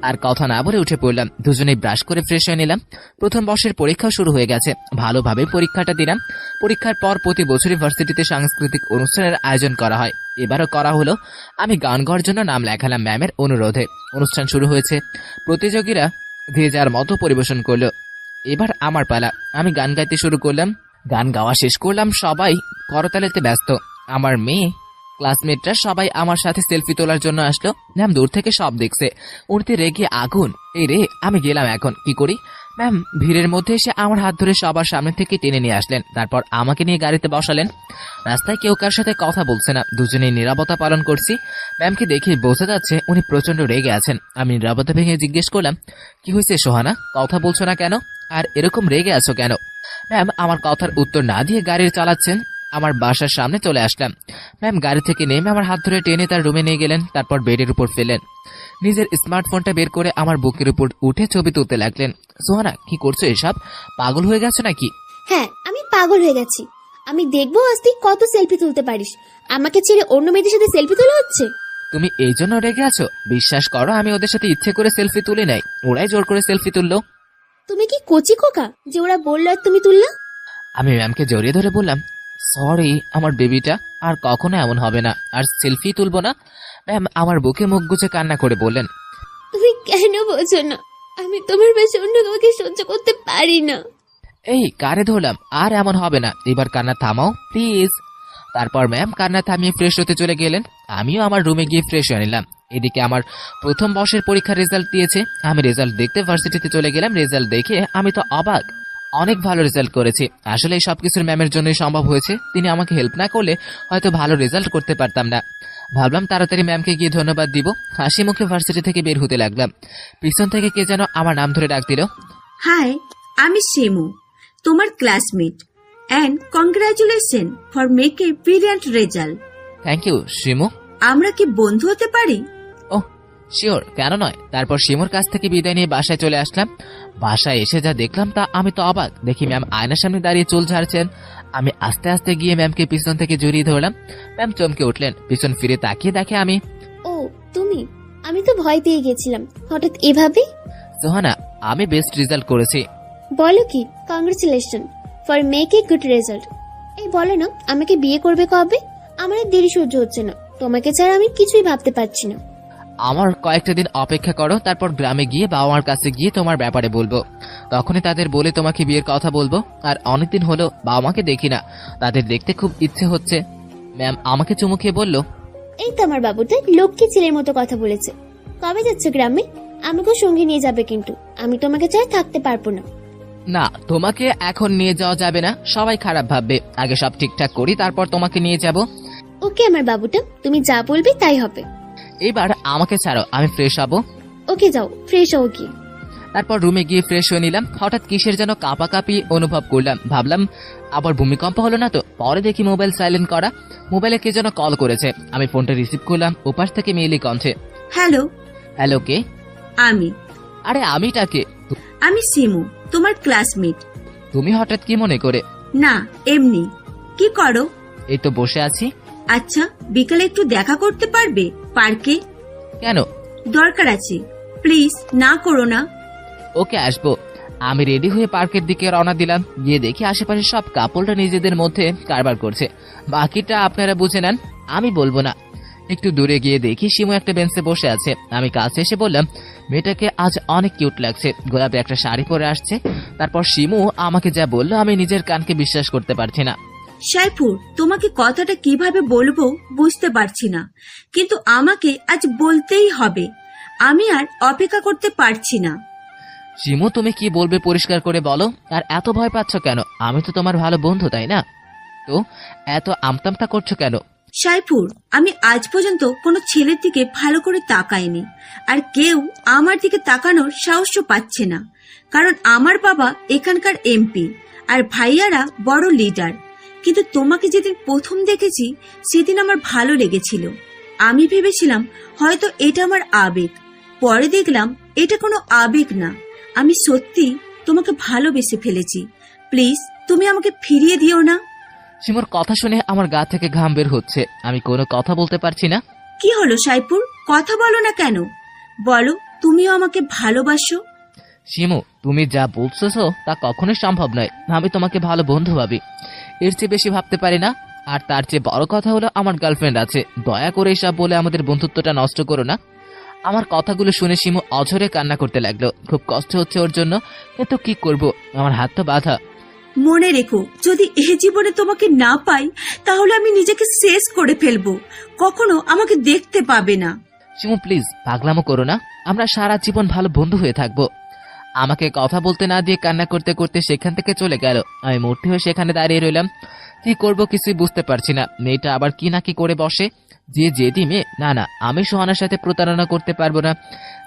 S1: আর কথা না বলে উঠে পড়লাম। দুজনেই ব্রাশ করে ফ্রেশ হয়ে নিলাম। প্রথম বর্ষের পরীক্ষা শুরু হয়ে গেছে। ভালোভাবে পরীক্ষাটা দিলাম। পরীক্ষার পর প্রতি বছরই ভার্সিটিতে সাংস্কৃতিক অনুষ্ঠানের আয়োজন করা হয়। এবারও করা হলো। আমি গান গাওয়ার জন্য নাম লেখালাম ম্যামের অনুরোধে। অনুষ্ঠান শুরু হয়েছে। প্রতিযোগীরা যে যার মতো পরিবেশন করলো। এবার আমার পালা। আমি গান গাইতে শুরু করলাম। গান গাওয়া শেষ করলাম, সবাই করতালিতে ব্যস্ত। আমার মেয়ে ক্লাসমেটরা সবাই আমার সাথে সেলফি তোলার জন্য আসলো। ম্যাম দূর থেকে সব দেখছে। উঠতে রেগে আগুন। এই রে, আমি গেলাম এখন কি করি? ম্যাম ভিড়ের মধ্যে এসে আমার হাত ধরে সবার সামনে থেকে টেনে নিয়ে আসলেন। তারপর আমাকে নিয়ে গাড়িতে বসালেন। রাস্তায় কেউ কার সাথে কথা বলছে না, দুজনেই নীরবতা পালন করছি। ম্যামকে দেখে বোঝা যাচ্ছে উনি প্রচন্ড রেগে আছেন। আমি নীরবতা ভেঙে জিজ্ঞেস করলাম, কি হয়েছে সোহানা, কথা বলছো না কেন? আর এরকম রেগে আছো কেন? ম্যাম আমার কথার উত্তর না দিয়ে গাড়ি চালাচ্ছেন। আমার বাসার সামনে চলে আসলাম। ম্যাম গাড়ি থেকে নেমে আমার হাত ধরে টেনে তার রুমে নিয়ে গেলেন। তারপর বেডের উপর ফেলেন। নিজের স্মার্টফোনটা বের করে আমার বুকের উপর উঠে ছবি তুলতে লাগলেন। সোহানা কি করছো এসব? পাগল হয়ে গেছো নাকি?
S4: হ্যাঁ, আমি পাগল হয়ে গেছি। আমি দেখবো আজ তুই কত সেলফি তুলতে পারিস। আমাকে ছেড়ে অন্য মেয়েদের সাথে সেলফি তোলা হচ্ছে।
S1: তুমি এই জন্য রেগে আছো? বিশ্বাস করো আমি ওদের সাথে ইচ্ছে করে সেলফি তুলে নাই, ওরাই জোর করে সেলফি তুললো।
S4: তুমি কি কচি খোকা যে ওরা বললো আর তুমি তুললা?
S1: আমি ম্যামকে জড়িয়ে ধরে বললাম, সরি আমার বেবিটা, আর কখনো এমন হবে না, আর সেলফি তুলবো না। ম্যাম আমার বুকে মুখ গুজে কান্না করে বললেন,
S4: তুমি কেন বোঝো না? আমি তোমার বেশি অন্য কাউকে সহ্য করতে পারি না।
S1: এই কারে ধরলাম, আর এমন হবে না, এবার কান্না থামাও প্লিজ। তারপর ম্যাম কান্না থামিয়ে ফ্রেশ হতে চলে গেলেন। আমিও আমার রুমে গিয়ে ফ্রেশ হয়ে নিলাম। এদিকে আমার প্রথম বর্ষের পরীক্ষার রেজাল্ট দিয়েছে। আমি রেজাল্ট দেখতে ভার্সিটিতে চলে গেলাম। রেজাল্ট দেখে আমি তো অবাক। অনেক ভালো রেজাল্ট করেছি। আসলে এই সবকিছুর ম্যামের জন্যই সম্ভব হয়েছে। তিনি আমাকে হেল্প না করলে হয়তো ভালো রেজাল্ট করতে পারতাম না। ভাবলাম তাড়াতাড়ি ম্যামকে গিয়ে ধন্যবাদ দিব। হাসি মুখে ভার্সিটি থেকে বের হতে লাগলাম। পিছন থেকে কে যেন আমার নাম ধরে ডাক দিল।
S8: হাই, আমি শিমু, তোমার classmate, and congratulation for make a brilliant result.
S1: Thank you Shimu.
S8: আমরা কি বন্ধু হতে পারি?
S1: ওহ শিওর, কেন নয়। তারপর শিমুর কাছ থেকে বিদায় নিয়ে বাসায় চলে আসলাম। বাসায় এসে যা দেখলাম তা আমি তো অবাক। দেখি ম্যাম আয়নার সামনে দাঁড়িয়ে চুল ঝাড়ছেন। আমি আস্তে আস্তে গিয়ে ম্যামকে পিছন থেকে জড়িয়ে ধরলাম। ম্যাম চমকে উঠলেন। পিছন ফিরে তাকিয়ে দেখে আমি।
S4: ও তুমি? আমি তো ভয় পেয়ে গেছিলাম হঠাৎ এভাবে।
S1: সোহানা আমি বেস্ট রেজাল্ট করেছি।
S4: বলো কি? Congratulation for make a good result. এই বলো না, আমাকে বিয়ে করবে কবে? আমার আর দেরি সহ্য হচ্ছে না। তোমাকে ছাড়া আমি কিছুই ভাবতে পারছি না।
S1: আমার কয়েকটা দিন অপেক্ষা করো, তারপর গ্রামে গিয়ে বাবা মার কাছে গিয়ে তোমার ব্যাপারে বলবো। তখনই তাদের বলে তোমাকে বিয়ের কথা বলবো। আর অনেকদিন হলো বাবা মাকে দেখি না, তাদের দেখতে খুব ইচ্ছে হচ্ছে। ম্যাম আমাকে চুমু খেয়ে বলল,
S4: এই তো আমার বাবুটা লক্ষ্মী ছেলের মতো কথা বলেছে। কবে যাচ্ছ গ্রামে? আমাকেও সঙ্গে নিয়ে যাবে, কিন্তু আমি তোমাকে ছাড়া থাকতে পারবো না।
S1: না তোমাকে এখন নিয়ে যাওয়া যাবে না, সবাই খারাপ ভাববে। আগে সব ঠিকঠাক করি, তারপর তোমাকে নিয়ে যাব।
S4: ওকে আমার বাবুটা, তুমি যা বলবে তাই হবে।
S1: এবার আমাকে ছাড়ো, আমি ফ্রেশ হবো।
S4: ওকে যাও, ফ্রেশ হও কি।
S1: তারপর রুমে গিয়ে ফ্রেশ হয়ে নিলাম। হঠাৎ কিসের যেন কাঁপাকাঁপি অনুভব করলাম। ভাবলাম আবার ভূমিকম্প হলো না তো। পরে দেখি মোবাইল সাইলেন্ট করা। মোবাইলে কে যেন কল করেছে। আমি ফোনটা রিসিভ করলাম। ওপাশ থেকে মেয়েলি কণ্ঠে,
S8: হ্যালো।
S1: হ্যালো কে?
S8: আমি
S1: আরে আমিটাকে?
S8: আমি শিমু, তোমার ক্লাসমেট।
S1: তুমি হঠাৎ কি মনে করে?
S8: না, এমনি। কি করো?
S1: এই তো বসে আছি।
S8: আচ্ছা, বিকালে একটু দেখা করতে পারবে পার্কে?
S1: কেন?
S8: দরকার আছে, প্লিজ না করো না।
S1: ওকে আসবো। আমি রেডি হয়ে পার্কের দিকে রওনা দিলাম। গিয়ে দেখি আশেপাশে সব কাপড়রা নিজেদের মধ্যে কারবার করছে। বাকিটা আপনারা বুঝে নেন, আমি বলবো না। একটু দূরে গিয়ে দেখি শিমু একটা বেঞ্চে বসে আছে। আমি কাছে এসে বললাম, মেয়েটাকে আজ অনেক কিউট লাগছে, গোলাপি একটা শাড়ি পরে আসছে। তারপর শিমু আমাকে যা বললো আমি নিজের কানকে বিশ্বাস করতে পারছি না।
S8: সাইফুর, তোমাকে কথাটা কিভাবে বলবো বুঝতে পারছি না, কিন্তু আমাকে আজ বলতেই হবে। আমি আর অপেক্ষা করতে পারছি না।
S1: শিমু, তুমি কি বলবে পরিষ্কার করে বলো, আর এত ভয় পাচ্ছ কেন? আমি তো তোমার ভালো বন্ধু, তাই না? তো এত আমতামটা করছো কেন?
S8: সাইফুর, আমি আজ পর্যন্ত কোনো ছেলের দিকে ভালো করে তাকাইনি, আর কেউ আমার দিকে তাকানোর সাহসও পাচ্ছে না, কারণ আমার বাবা এখানকার এমপি আর ভাইয়ারা বড় লিডার। কিন্তু তোমাকে যেদিন প্রথম দেখেছি সেদিন আমার ভালো লেগেছিল। আমি ভেবেছিলাম হয়তো এটা আমার আবেগ, পরে দেখলাম এটা কোনো আবেগ না, আমি সত্যি তোমাকে ভালোবেসে ফেলেছি। প্লিজ তুমি আমাকে ফিরিয়ে দিও না।
S1: শিমুর কথা শুনে আমার গা থেকে ঘাম বের হচ্ছে। আমি কোনো কথা বলতে পারছি না।
S8: কি হলো সাইফুর, কথা বলো না কেন? বলো তুমিও আমাকে ভালোবাসো।
S1: শিমু, তুমি যা বলছো তা কখনোই সম্ভব নয়। আমি তোমাকে ভালো বন্ধু ভাবি, এর চেয়ে বেশি ভাবতে পারি না। আর তার চেয়ে বড় কথা হলো আমার গার্লফ্রেন্ড আছে। দয়া করে এসব বলে আমাদের বন্ধুত্বটা নষ্ট করো না। আমার কথাগুলো শুনে শিমু অঝরে কান্না করতে লাগলো। খুব কষ্ট হচ্ছে ওর জন্য, কিন্তু কি করব, আমার হাত তো বাঁধা।
S8: মনে রেখো, যদি এই জীবনে তোমাকে না পাই তাহলে আমি নিজেকে শেষ করে ফেলবো, কখনো আমাকে দেখতে পাবে না।
S1: শিমু প্লিজ, পাগলামো করো না। আমরা সারা জীবন ভালো বন্ধু হয়ে থাকবো। আমাকে কথা বলতে না দিয়ে কান্না করতে করতে সেখান থেকে চলে গেল। আমি মূর্তি হয়ে সেখানে দাঁড়িয়ে রইলাম। কি করব কিছুই বুঝতে পারছি না। মেয়েটা আবার কি না কি করে বসে। যে জেদি মেয়ে, না না, আমি সোহানার সাথে প্রতারণা করতে পারবো না।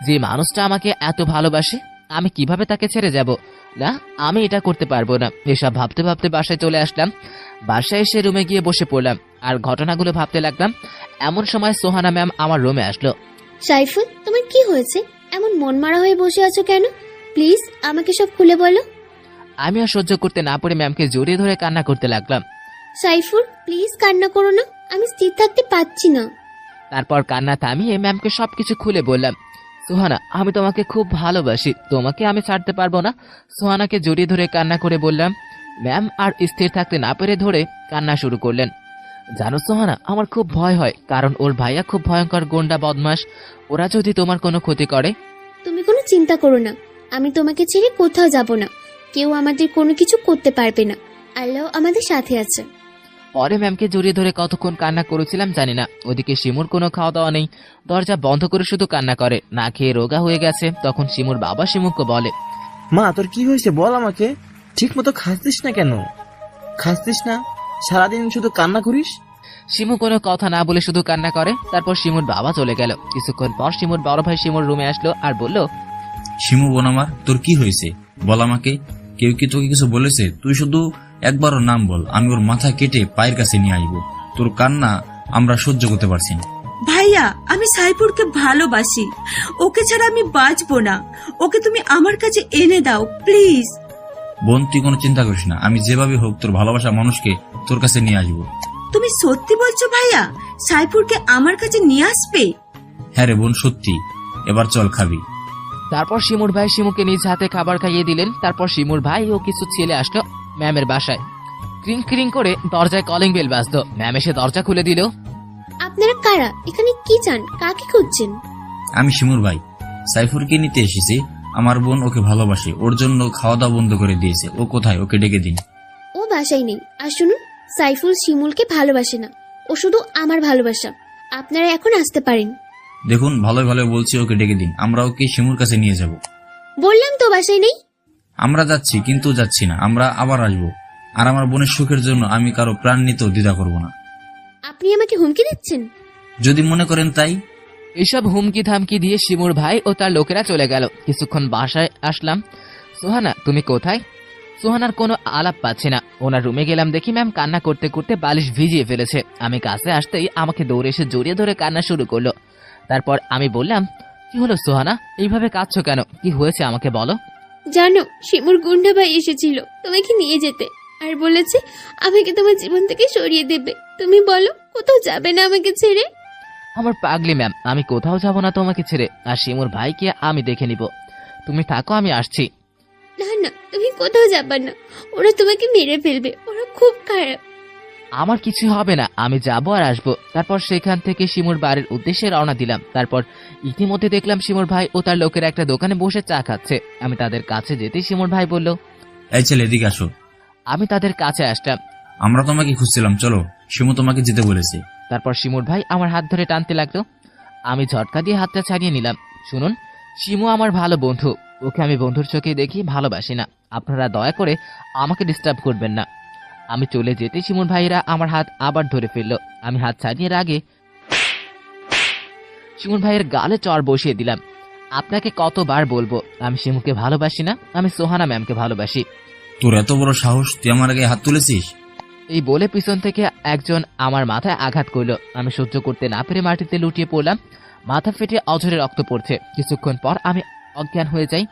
S1: যে মানুষটা আমাকে এত ভালোবাসে, আমি কিভাবে তাকে ছেড়ে যাব? না, আমি এটা করতে পারবো না। এসব ভাবতে ভাবতে বাসায় চলে আসলাম। বাসায় এসে রুমে গিয়ে বসে পড়লাম আর ঘটনাগুলো ভাবতে লাগলাম। এমন সময় সোহানা ম্যাম আমার রুমে আসলো।
S4: সাইফুল, তোমার কি হয়েছে? এমন মনমারা হয়ে বসে আছো কেন? প্লিজ আমাকে সব খুলে বলো।
S1: আমি আর সহ্য করতে না পারে ম্যামকে জড়িয়ে ধরে কান্না করতে লাগলাম।
S4: সাইফুল, প্লিজ কান্না করো না, আমি স্থির থাকতে পারছি না।
S1: তারপর কান্না থামিয়ে ম্যামকে সবকিছু খুলে বললাম। সোহানা, আমি তোমাকে খুব ভালোবাসি, তোমাকে আমি ছাড়তে পারবো না। সোহানাকে জড়িয়ে ধরে কান্না করে বললাম। ম্যাম আর স্থির থাকতে না পেরে ধরে কান্না শুরু করলেন। জানো সোহানা, আমার খুব ভয় হয়, কারণ ওর ভাইয়া খুব ভয়ঙ্কর গোন্ডা বদমাস। ওরা যদি তোমার কোনো ক্ষতি করে।
S4: তুমি কোনো চিন্তা করো না, আমি তোমাকে ছেড়ে কোথাও যাব না। কেউ আমাদের কোনো কিছু করতে পারবে না, আল্লাহ আমাদের সাথে আছে।
S1: পরে ম্যামকে জড়িয়ে ধরে কতক্ষণ কান্না করেছিলাম জানি না। ওদিকে শিমুর কোনো খাওয়া দাওয়া নেই, দরজা বন্ধ করে শুধু কান্না করে, না খেয়ে রোগা হয়ে গেছে। তখন শিমুর বাবা শিমুকে বলে,
S7: মা তোর কি হয়েছে বল আমাকে, ঠিক মতো খাচ্ছিস না কেন? খাচ্ছিস না, সারাদিন শুধু কান্না করিস।
S1: শিমু কোনো কথা না বলে শুধু কান্না করে। তারপর শিমুর বাবা চলে গেল। কিছুক্ষণ পর শিমুর বড় ভাই শিমুর রুমে আসলো আর বলল,
S3: শিমু বোন আমার, তোর কি হয়েছে বল আমাকে। কেউ কি তোকে কিছু বলেছে? তুই শুধু একবারও নাম বল, আমি ওর মাথা কেটে পায়ের কাছে নিয়ে আসবো। তোর কান্না আমরা সহ্য করতে পারছি না।
S8: ভাইয়া, আমি সাইফুরকে ভালোবাসি, ওকে ছাড়া আমি বাঁচবো না। ওকে তুমি আমার কাছে এনে দাও প্লিজ।
S3: বোন তুই কোনো চিন্তা করিস না, আমি যেভাবে হোক তোর ভালোবাসা মানুষকে তোর কাছে নিয়ে আসবো।
S8: তুমি সত্যি বলছো ভাইয়া? সাইফুরকে আমার কাছে নিয়ে আসবে?
S3: হ্যাঁ রে বোন, সত্যি। এবার চল খাবি।
S1: তারপর শিমুর ভাই শিমুকে নিজ হাতে খাবার খাইয়ে দিলেন। তারপর শিমুর ভাই ও কিছু ছেলে আসলো ম্যামের বাসায়। ক্রিং ক্রিং করে দরজায় কলিং বেল বাজতো। ম্যাম এসে দরজা খুলে দিল।
S4: আপনারা কারা? এখানে কি চান? কাকে খুঁজছেন?
S3: আমি শিমুর ভাই, সাইফুরকে নিতে এসেছি। আমার বোন ওকে ভালোবাসে, ওর জন্য খাওয়া দাওয়া বন্ধ করে দিয়েছে। ও কোথায়? ওকে ডেকে দিন।
S4: ও বাসায় নেই। আর শুনুন, সাইফুল শিমুলকে ভালোবাসে না, ও শুধু আমার ভালোবাসা। আপনারা এখন আসতে পারেন।
S3: দেখুন, ভালোই ভালো বলছি, ওকে ডেকে দিন। আমরা ওকে শিমুর কাছে নিয়ে যাব।
S4: বললাম তো বাসায় নেই।
S3: আমরা যাচ্ছি, কিন্তু যাচ্ছি না, আমরা আবার আসবো। আর আমার বোনের সুখের জন্য আমি কারো প্রাণ নিতেও দ্বিধা করব না।
S4: আপনি আমাকে হুমকি দিচ্ছেন?
S3: যদি মনে করেন তাই।
S1: এইসব হুমকি ধামকি দিয়ে শিমুর ভাই ও তার লোকেরা চলে গেল। কিছুক্ষণ বাসায় আসলাম। সোহানা, তুমি কোথায়? সোহানার কোনো আলাপ পাচ্ছি না। ওনার রুমে গেলাম, দেখি ম্যাম কান্না করতে করতে বালিশ ভিজিয়ে ফেলেছে। আমি কাছে আসতেই আমাকে দৌড়ে এসে জড়িয়ে ধরে কান্না শুরু করলো। তারপর আমি বললাম, কি হলো সোহানা, এইভাবে কাঁদছো কেন? কি হয়েছে আমাকে বলো।
S4: জানো, শিমুর গুন্ডা ভাই এসেছিল তোমাকে নিয়ে যেতে, আর বলেছে আমাকে তোমার জীবন থেকে সরিয়ে দেবে। তুমি বলো, কোথাও যাবে না আমাকে ছেড়ে?
S1: আমার পাগলি ম্যাম, আমি কোথাও যাব না তোমাকে ছেড়ে। আর শিমুর ভাইকে আমি দেখে নিব। তুমি থাকো, আমি আসছি।
S4: না না, তুমি কোথাও যাবা না, ওরা তোমাকে মেরে ফেলবে, ওরা খুব খারাপ।
S1: আমার কিছু হবে না, আমি যাবো আর আসবো। তারপর সেখান থেকে শিমুর বাড়ির উদ্দেশ্যে রওনা দিলাম। তারপর ইতিমধ্যে দেখলাম শিমুর ভাই ও তার লোকের একটা দোকানে বসে চা খাচ্ছে। আমি তাদের কাছে যেতেই শিমুর ভাই বলল।
S3: এই ছেলে এদিকে আসো।
S1: আমি তাদের কাছে আসলাম।
S3: আমরা তোমাকে খুঁজছিলাম, চলো, শিমু তোমাকে যেতে বলেছে।
S1: তারপর শিমুর ভাই আমার হাত ধরে টানতে লাগলো। আমি ঝটকা দিয়ে হাতটা ছাড়িয়ে নিলাম। শুনুন, শিমু আমার ভালো বন্ধু, ওকে আমি বন্ধুর চোখে দেখি, ভালোবাসি না। আপনারা দয়া করে আমাকে ডিস্টার্ব করবেন না। আমি চলে যেতে শিমুর ভাইরা আমার হাত আবার ধরে ফেললো। আমি হাত ছাড়িয়ে আগে শিমুর ভাইয়ের গালে চড় বসিয়ে দিলাম। আপনাকে কতবার বলবো আমি শিমুকে ভালোবাসি না, আমি সোহানা ম্যামকে ভালোবাসি।
S3: তোর এত বড় সাহস, তুই আমার আগে হাত তুলেছিস?
S1: এই বলে পিছন থেকে একজন আমার মাথায় আঘাত করলো। আমি সহ্য করতে না পেরে মাটিতে লুটিয়ে পড়লাম। মাথা ফেটে অঝরে রক্ত পড়ছে। কিছুক্ষণ পর আমি অজ্ঞান হয়ে যাই।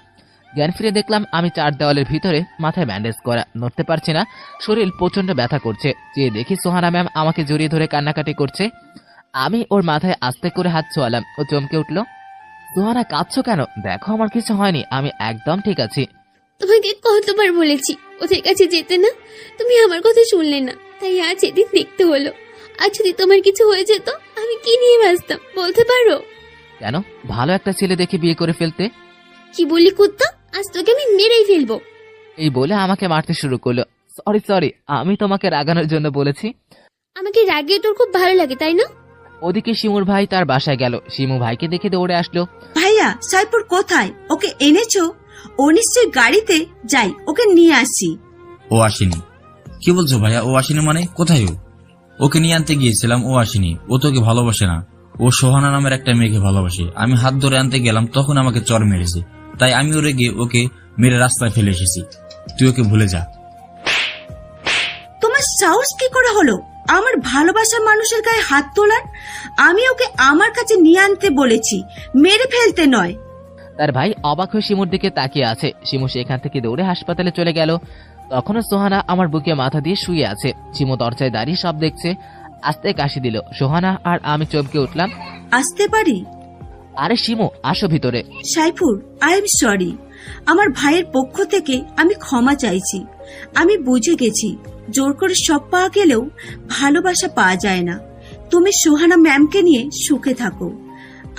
S1: জ্ঞান ফিরে দেখলাম আমি চার দেওয়ালের ভিতরে, মাথায় ব্যান্ডেজ করা, নড়তে পারছি না, শরীর প্রচন্ড ব্যথা করছে। চেয়ে দেখি সোহানা ম্যাম আমাকে জড়িয়ে ধরে কান্নাকাটি করছে। আমি ওর মাথায় আস্তে করে হাত ছোঁয়ালাম। ও চমকে উঠল। সোহানা, কাঁদছো কেন? দেখো আমার কিছু হয়নি, আমি একদম ঠিক আছি।
S4: তোমাকে কতবার বলেছি ওদের কাছে যেতে না, তুমি আমার কথা শুনলে না, তাই আজ এদিন দেখতে হলো। আর যদি তোমার কিছু হয়ে যেত, আমি কি নিয়ে বাঁচতাম বলতে পারো?
S1: কেন? ভালো একটা ছেলে দেখে বিয়ে করে ফেলতে।
S4: কি বললি কুত্তা, আজ তোকে আমি মেরেই ফেলবো।
S1: এই বলে আমাকে মারতে শুরু করলো। সরি, আমি তোমাকে রাগানোর জন্য বলেছি।
S4: আমাকে রাগিয়ে তোর খুব ভালো লাগে তাই না?
S1: ওদিকে শিমুর ভাই তার বাসায় গেল। শিমু ভাইকে দেখে দৌড়ে আসলো।
S8: ভাইয়া, সাইফুর কোথায়? ওকে এনেছো? ও নিশ্চয়ই গাড়িতে, যাই ওকে নিয়ে আসি।
S3: ও আসেনি। কি বলছো ভাইয়া? ও আসেনি মানে? কোথায় ও? ওকে নিয়ে আনতে গিয়েছিলাম, ও আসেনি। ও তোকে ভালোবাসে না, ও সোহানা নামের একটা মেয়েকে ভালোবাসে। আমি হাত ধরে আনতে গেলাম, তখন আমাকে চর মেরেছে, তাই আমি ওরে গিয়ে ওকে মেরে রাস্তায় ফেলে এসেছি। তুই ওকে ভুলে যা।
S8: তোমার সাহস কি করে হলো আমার ভালোবাসার মানুষের গায়ে হাত তোলার? আমি ওকে আমার কাছে নিয়ে আনতে বলেছি, মেরে ফেলতে নয়।
S1: তার ভাই অবাক হয়ে শিমুর দিকে তাকিয়ে আছে। শিমু সেখান থেকে দৌড়ে হাসপাতালে চলে গেল। তখনও সোহানা আমার বুকে মাথা দিয়ে শুয়ে আছে। শিমু দরজায় দাঁড়িয়ে সব দেখছে। আস্তে কাশি দিল। সোহানা আর আমি চমকে উঠলাম।
S8: আসতে পারি?
S1: আরে শিমু, আসো ভিতরে।
S8: Saifur, I am sorry. আমার ভাইয়ের পক্ষ থেকে আমি ক্ষমা চাইছি। আমি বুঝে গেছি জোর করে সব পাওয়া গেলেও ভালোবাসা পাওয়া যায় না। তুমি সোহানা ম্যামকে নিয়ে সুখে থাকো,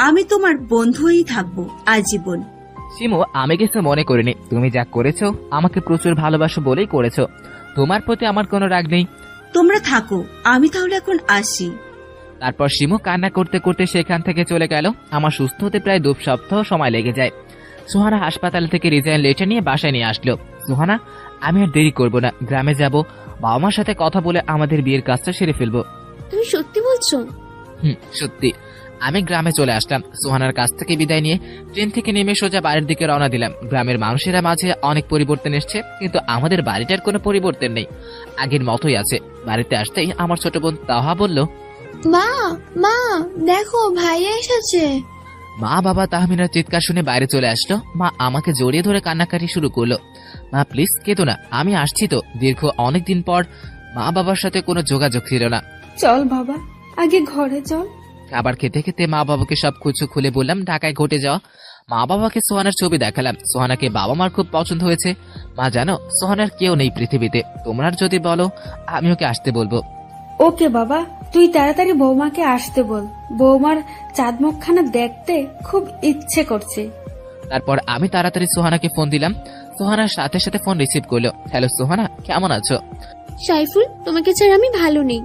S8: আমি তোমার বন্ধু হয়েই থাকবো আজীবন।
S1: শিমু, আমি কিছু মনে করিনি। তুমি যা করেছো আমাকে প্রচুর ভালোবাসো বলেই করেছো। তোমার প্রতি আমার কোনো রাগ নেই।
S8: তোমরা থাকো, আমি তাহলে এখন আসি।
S1: তারপর শিমু কান্না করতে করতে সেখান থেকে চলে গেল। আমার সুস্থ হতে প্রায় 2 সপ্তাহ সময় লেগে যায়। সোহানা হাসপাতাল থেকে রিজাইন লেটার নিয়ে বাসায় নিয়ে আসলো। সোহানা, আমি আর দেরি করবো না, গ্রামে যাব, বাবা মার সাথে কথা বলে আমাদের বিয়ের কাজটা সেরে ফেলবো।
S4: তুমি সত্যি বলছো?
S1: সত্যি। আমি গ্রামে চলে আসলাম। সোহানার কাছ থেকে বিদায় নিয়ে ট্রেন থেকে নেমে সোজা বাড়ির দিকে রওনা দিলাম। গ্রামের মানুষেরা মাঝে অনেক পরিবর্তন এসছে, কিন্তু আমাদের বাড়িটার কোনো পরিবর্তন নেই, আগের মতোই আছে। বাড়িতে আসতেই আমার ছোট বোন তাহা বলল,
S6: মা মা দেখো ভাইয়া এসেছে।
S1: মা বাবা তাহমিনার চিৎকার শুনে বাইরে চলে আসলো। মা আমাকে জড়িয়ে ধরে কান্নাকাটি শুরু করলো। মা প্লিজ কেঁদো না, আমি আসছি তো। দীর্ঘ অনেকদিন পর মা বাবার সাথে কোনো যোগাযোগ ছিল না।
S2: চল বাবা, আগে ঘরে চল।
S1: খাবার খেতে খেতে মা বাবাকে সব কিছু খুলে বললাম ঢাকায় ঘটে যাওয়া। মা বাবাকে সোহানার ছবি দেখালাম। সোহানাকে বাবা মার খুব পছন্দ হয়েছে। মা জানো, সোহানার কেউ নেই পৃথিবীতে, তোমরা যদি বলো আমি ওকে আসতে বলবো।
S2: ওকে বাবা, তুই তাড়াতাড়ি বৌমাকে আসতে বল, বৌমার চাঁদ মুখখানা দেখতে খুব ইচ্ছে করছে।
S1: তারপর আমি তাড়াতাড়ি সোহানাকে ফোন দিলাম। সোহানার সাথে সাথে ফোন রিসিভ করলো। হ্যালো সোহানা, কেমন আছো?
S4: সাইফুল, তোমাকে ছাড়া আমি ভালো নেই।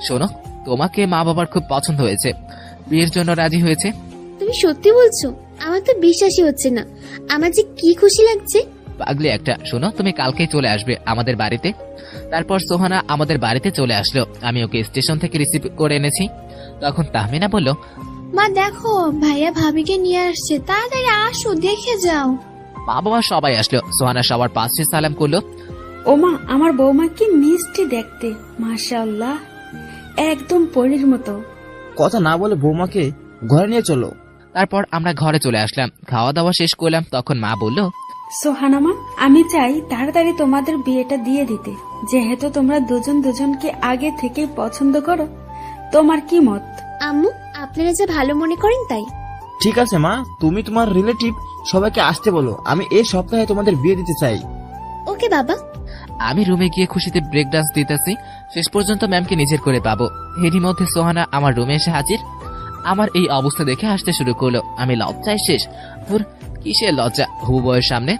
S1: শোনো, তোমাকে মা বাবার খুব পছন্দ হয়েছে, বিয়ের জন্য রাজি হয়েছে।
S4: তুমি সত্যি বলছো? আমার তো বিশ্বাসই হচ্ছে না। আমার যে কি খুশি লাগছে।
S1: পাগলি একটা। শোনো, তুমি কালকেই চলে আসবে আমাদের বাড়িতে। তারপর সোহানা আমাদের বাড়িতে চলে আসলো। আমি ওকে স্টেশন থেকে রিসিভ করে এনেছি। তখন তাহমিনা বলল,
S6: মা দেখো ভাইয়া ভাবিকে নিয়ে আসছে, তাড়াতাড়ি আসো দেখে যাও।
S1: মা বাবা সবাই আসলো। সোহানা সবার পাশে সালাম করলো।
S2: ওমা, আমার বৌমা কি মিষ্টি দেখতে, মাশাআল্লাহ, একদম পরীর মতো।
S7: কথা না বলে বৌমাকে ঘরে নিয়ে চলো।
S1: তারপর আমরা ঘরে চলে আসলাম, খাওয়া দাওয়া শেষ করলাম। তখন মা বলল,
S2: সোহানামা, আমি চাই তাড়াতাড়ি তোমাদের বিয়েটা দিয়ে দিতে, যেহেতু তোমরা দুজন দুজনকে আগে থেকে পছন্দ করো। তোমার কি মত?
S4: আম্মু, আপনারা যা ভালো মনে করেন তাই।
S7: ঠিক আছে মা, তুমি তোমার রিলেটিভ সবাইকে আসতে বলো, আমি এই সপ্তাহে তোমাদের বিয়ে দিতে চাই।
S4: ওকে বাবা।
S1: আমি রুমে গিয়ে খুশিতে ব্রেক ডান্স দিতেছি। শেষ পর্যন্ত ম্যামকে নিজের করে পাবো। এরই মধ্যে সোহানা আমার রুমে এসে হাজির। আমার এই অবস্থা দেখে হাসতে শুরু করলো। আমি লজ্জায় শেষ। তোর কিসের লজ্জা হবু বউয়ের সামনে?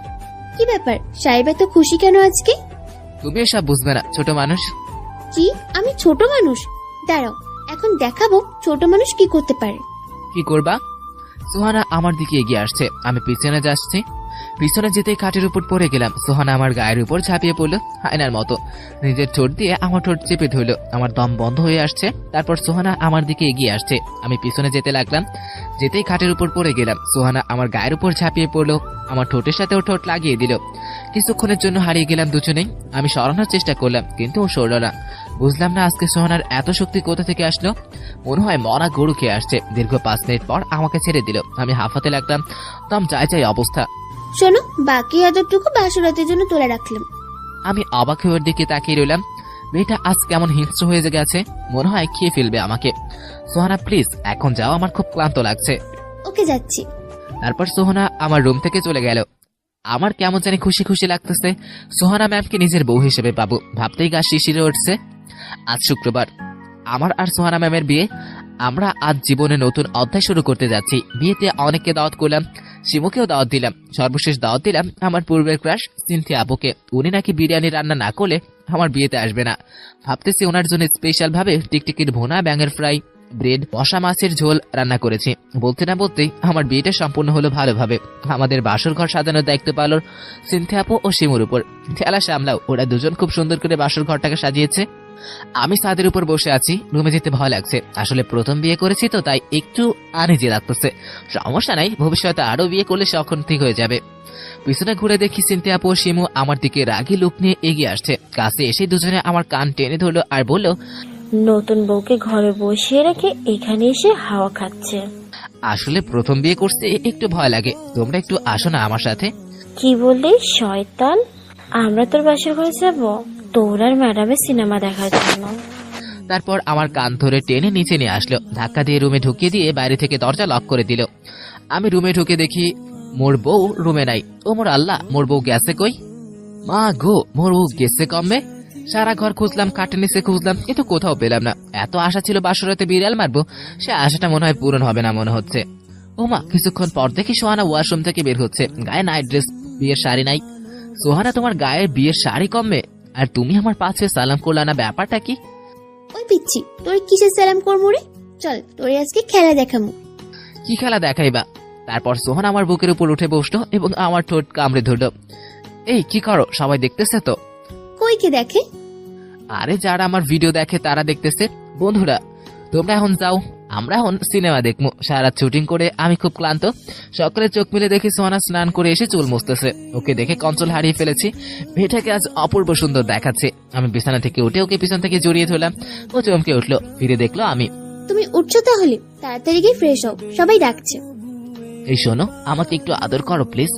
S4: কি ব্যাপার, সাহেব এত খুশি কেন আজকে?
S1: তুমি এসব বুঝবে না, ছোট মানুষ।
S4: কি আমি ছোট মানুষ? দাঁড়াও, এখন দেখাবো ছোট মানুষ কি করতে পারে।
S1: কি করবা? সোহানা আমার দিকে এগিয়ে আসছে, আমি পিছনে যাচ্ছি। পিছনে যেতেই খাটের উপর পড়ে গেলাম। সোহানা আমার গায়ের উপর ঝাঁপিয়ে পড়লো আয়নার মতো। নিজের ঠোঁট দিয়ে আমার ঠোঁট চেপে ধরলো। আমার দম বন্ধ হয়ে আসছে। তারপর সোহানা আমার দিকে এগিয়ে আসছে, আমি পিছনে যেতে লাগলাম। যেতেই খাটের উপর পড়ে গেলাম। সোহানা আমার গায়ের উপর ঝাঁপিয়ে পড়লো, আমার ঠোঁটের সাথে ও ঠোঁট লাগিয়ে দিল। কিছুক্ষণের জন্য হারিয়ে গেলাম দুজনেই। আমি সরানোর চেষ্টা করলাম, কিন্তু ও সরল না। বুঝলাম না আজকে সোহানার এত শক্তি কোথা থেকে আসলো। মনে হয় মরা গরু খেয়ে আসছে। দীর্ঘ 5 মিনিট পর আমাকে ছেড়ে দিল। আমি হাঁফাতে লাগলাম, দম যায় অবস্থা।
S4: শোনো, বাকি আদরটুকু বাসরাতের জন্য তুলে রাখলাম।
S1: আমি অবাক হয়ে ওর দিকে তাকিয়ে রইলাম। মেয়েটা আজ কেমন হিংস্র হয়ে গেছে, মনে হয় খেয়ে ফেলবে আমাকে। সোহানা প্লিজ এখন যাও, আমার খুব ক্লান্ত লাগছে।
S4: ওকে, যাচ্ছি।
S1: তারপর সোহানা আমার রুম থেকে চলে গেল। আমার কেমন জানি খুশি খুশি লাগতেছে। সোহানা ম্যামকে নিজের বউ হিসেবে পাবো, ভাবতেই গা শিশিরে উঠছে। আজ শুক্রবার, আমার আর সোহানা ম্যামের বিয়ে। আমরা আজ জীবনে নতুন অধ্যায় শুরু করতে যাচ্ছি। বিয়েতে অনেককে দাওয়াত করলাম, শিমুকেও দাওয়াত দিলাম। সর্বশেষ দাওয়াত দিলাম আমার পূর্বের ক্রাশ সিনথিয়া আপুকে। উনি নাকি বিরিয়ানি রান্না না করলে আমার বিয়েতে আসবে না। ভাবতেছি ওনার জন্য স্পেশাল ভাবে টিকটিকির ভুনা, ব্যাঙের ফ্রাই, ব্রেড, বসা মাছের ঝোল রান্না করেছি। বলতে না বলতেই আমার বিয়েটা সম্পূর্ণ হলো ভালোভাবে। আমাদের বাসর ঘর সাজানোর দায়িত্ব পালন সিনথিয়া আপু ও শিমুর উপর। ঠেলা সামলাও, ওরা দুজন খুব সুন্দর করে বাসর ঘরটাকে সাজিয়েছে। আমি ছাদের উপর বসে আছি, রুমে যেতে ভয় লাগছে। আসলে প্রথম বিয়ে করেছি তো, তাই একটু আনইজি লাগতেছে। সমস্যা নাই, ভবিষ্যতে আরো বিয়ে করলে সখন ঠিক হয়ে যাবে। পিছনে ঘুরে দেখি সিনথিয়া আপু ও শিমু আমার দিকে রাগী লুক নিয়ে এগিয়ে আসছে। কাছে এসে দুজনে আমার কান টেনে ধরলো আর বলল,
S5: নতুন বউকে ঘরে বসিয়ে রেখে এখানে এসে হাওয়া খাচ্ছে।
S1: আসলে প্রথম বিয়ে করতে একটু ভয় লাগে, তোমরা একটু আসো না আমার সাথে।
S5: কি বললি শয়তান? আমরা তোর বাসার ঘরে যাবো তোর আর ম্যাডামের সিনেমা দেখার জন্য?
S1: তারপর আমার কান ধরে টেনে নিচে নিয়ে আসলো, ধাক্কা দিয়ে রুমে ঢুকিয়ে দিয়ে বাইরে থেকে দরজা লক করে দিল। আমি রুমে ঢুকে দেখি মোর বউ রুমে নাই। ও মোর আল্লাহ, মোর বউ গেছে কই? মা গো, মোর বউ গেছে কমবে। সারা ঘর খুঁজলাম, কাঠের নিচে খুঁজলাম, কিন্তু কোথাও পেলাম না। এত আশা ছিল বাসরাতে বিড়াল মারবো, সে আশাটা মনে হয় পূরণ হবে না মনে হচ্ছে। ও মা, কিছুক্ষণ পর দেখি সোহানা ওয়াশরুম থেকে বের হচ্ছে, গায়ে নাইট ড্রেস, বিয়ের শাড়ি নাই। সোহানা, তোমার গায়ে বিয়ের শাড়ি কমবে আর তুমি আমার পাশে সালাম করলা না, ব্যাপারটা কি?
S4: ওই পিচ্ছি, তোর কিসের সালাম করবো রে? চল, তোরে আজকে খেলা দেখামু।
S1: কি খেলা দেখাইবা? তারপর সোহানা আমার বুকের উপর উঠে বসলো এবং আমার ঠোঁট কামড়ে ধরলো। এই কি করো, সবাই দেখতেছে তো?
S4: কই কে দেখে?
S1: আরে যারা আমার ভিডিও দেখে তারা দেখতেছে। বন্ধুরা তোমরা এখন যাও, আমরা এখন সিনেমা দেখবো। সারা শুটিং করে আমি খুব ক্লান্ত। সকালে চোখ মিলে দেখি সোহানা স্নান করে এসে চুল মুছতেছে। ওকে দেখে কন্ট্রোল হারিয়ে ফেলেছি। মেয়েটাকে আজ অপূর্ব সুন্দর দেখাচ্ছে। আমি বিছানা থেকে উঠে ওকে পিছন থেকে জড়িয়ে ধরলাম। ও চমকে উঠলো, ফিরে দেখলো আমি।
S4: তুমি উঠছো তাহলে? তাড়াতাড়ি গিয়ে ফ্রেশ হও, সবাই ডাকছে।
S1: এই শোনো, আমাকে একটু আদর করো প্লিজ।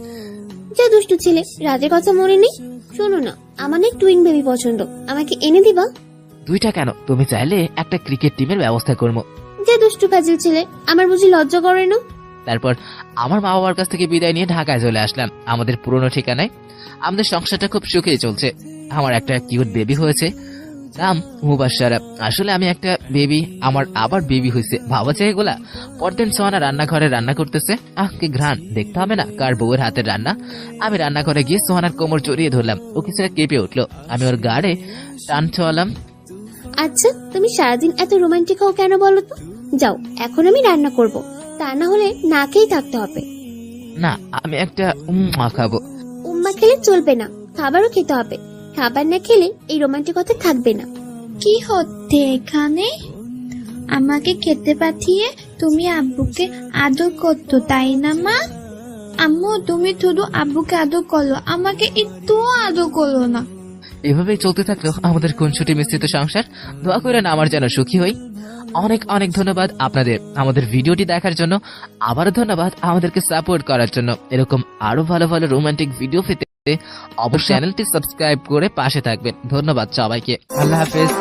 S4: যা দুষ্টু ছেলে, রাতের কথা মনে নেই? শোনো না, আমার না টুইন বেবি পছন্দ, আমাকে এনে দিবা?
S1: দুইটা কেন? তুমি চাইলে একটা ক্রিকেট টিমের ব্যবস্থা করবো।
S4: যে দুষ্টু ফাজিল ছেলে, আমার বুঝি লজ্জা করে না?
S1: তারপর আমার মা বাবার কাছ থেকে বিদায় নিয়ে ঢাকায় চলে আসলাম, আমাদের পুরনো ঠিকানায়। আমাদের সংসারটা খুব সুখেই চলছে। আমার একটা কিউট বেবি হয়েছে, নাম মুবাশশারা। আসলে আমি একটা বেবি, আমার আবার বেবি হয়েছে, ভাবা যায় এগুলা। পরদিন সোহানা রান্নাঘরে রান্না করতেছে। কি ঘ্রাণ, দেখতে হবে না কার বউয়ের হাতের রান্না। আমি রান্নাঘরে গিয়ে সোহানার কোমর জড়িয়ে ধরলাম। ও কিছুটা কেঁপে উঠলো। আমি ওর গাড়ে টান ছোয়ালাম।
S4: আচ্ছা, তুমি সারাদিন এত রোমান্টিক হও কেন বলো তো? যাও, এখন আমি রান্না করব, তা না হলে না খেয়েই থাকতে হবে।
S1: না, আমি একটা খাবো।
S4: উম্মা খেলে চলবে না, খাবারও খেতে হবে। খাবার না খেলে এই রোমান্টিকতা থাকবে না।
S6: কি হচ্ছে এখানে? আমাকে খেতে পাঠিয়ে তুমি আব্বুকে আদর করতো, তাই না মা? আম্মু, তুমি শুধু আব্বুকে আদর করো, আমাকে একটুও আদর করো না।
S1: এভাবেই চলতে থাকলো আমাদের খুনসুটি মিশ্রিত সংসার। দোয়া করেন আমার যেন সুখী হই। অনেক অনেক ধন্যবাদ আপনাদের আমাদের ভিডিওটি দেখার জন্য। আবারও ধন্যবাদ আমাদেরকে সাপোর্ট করার জন্য। এরকম আরো ভালো ভালো রোমান্টিক ভিডিও পেতে অবশ্যই চ্যানেলটি সাবস্ক্রাইব করে পাশে থাকবেন। ধন্যবাদ সবাইকে, আল্লাহ হাফেজ।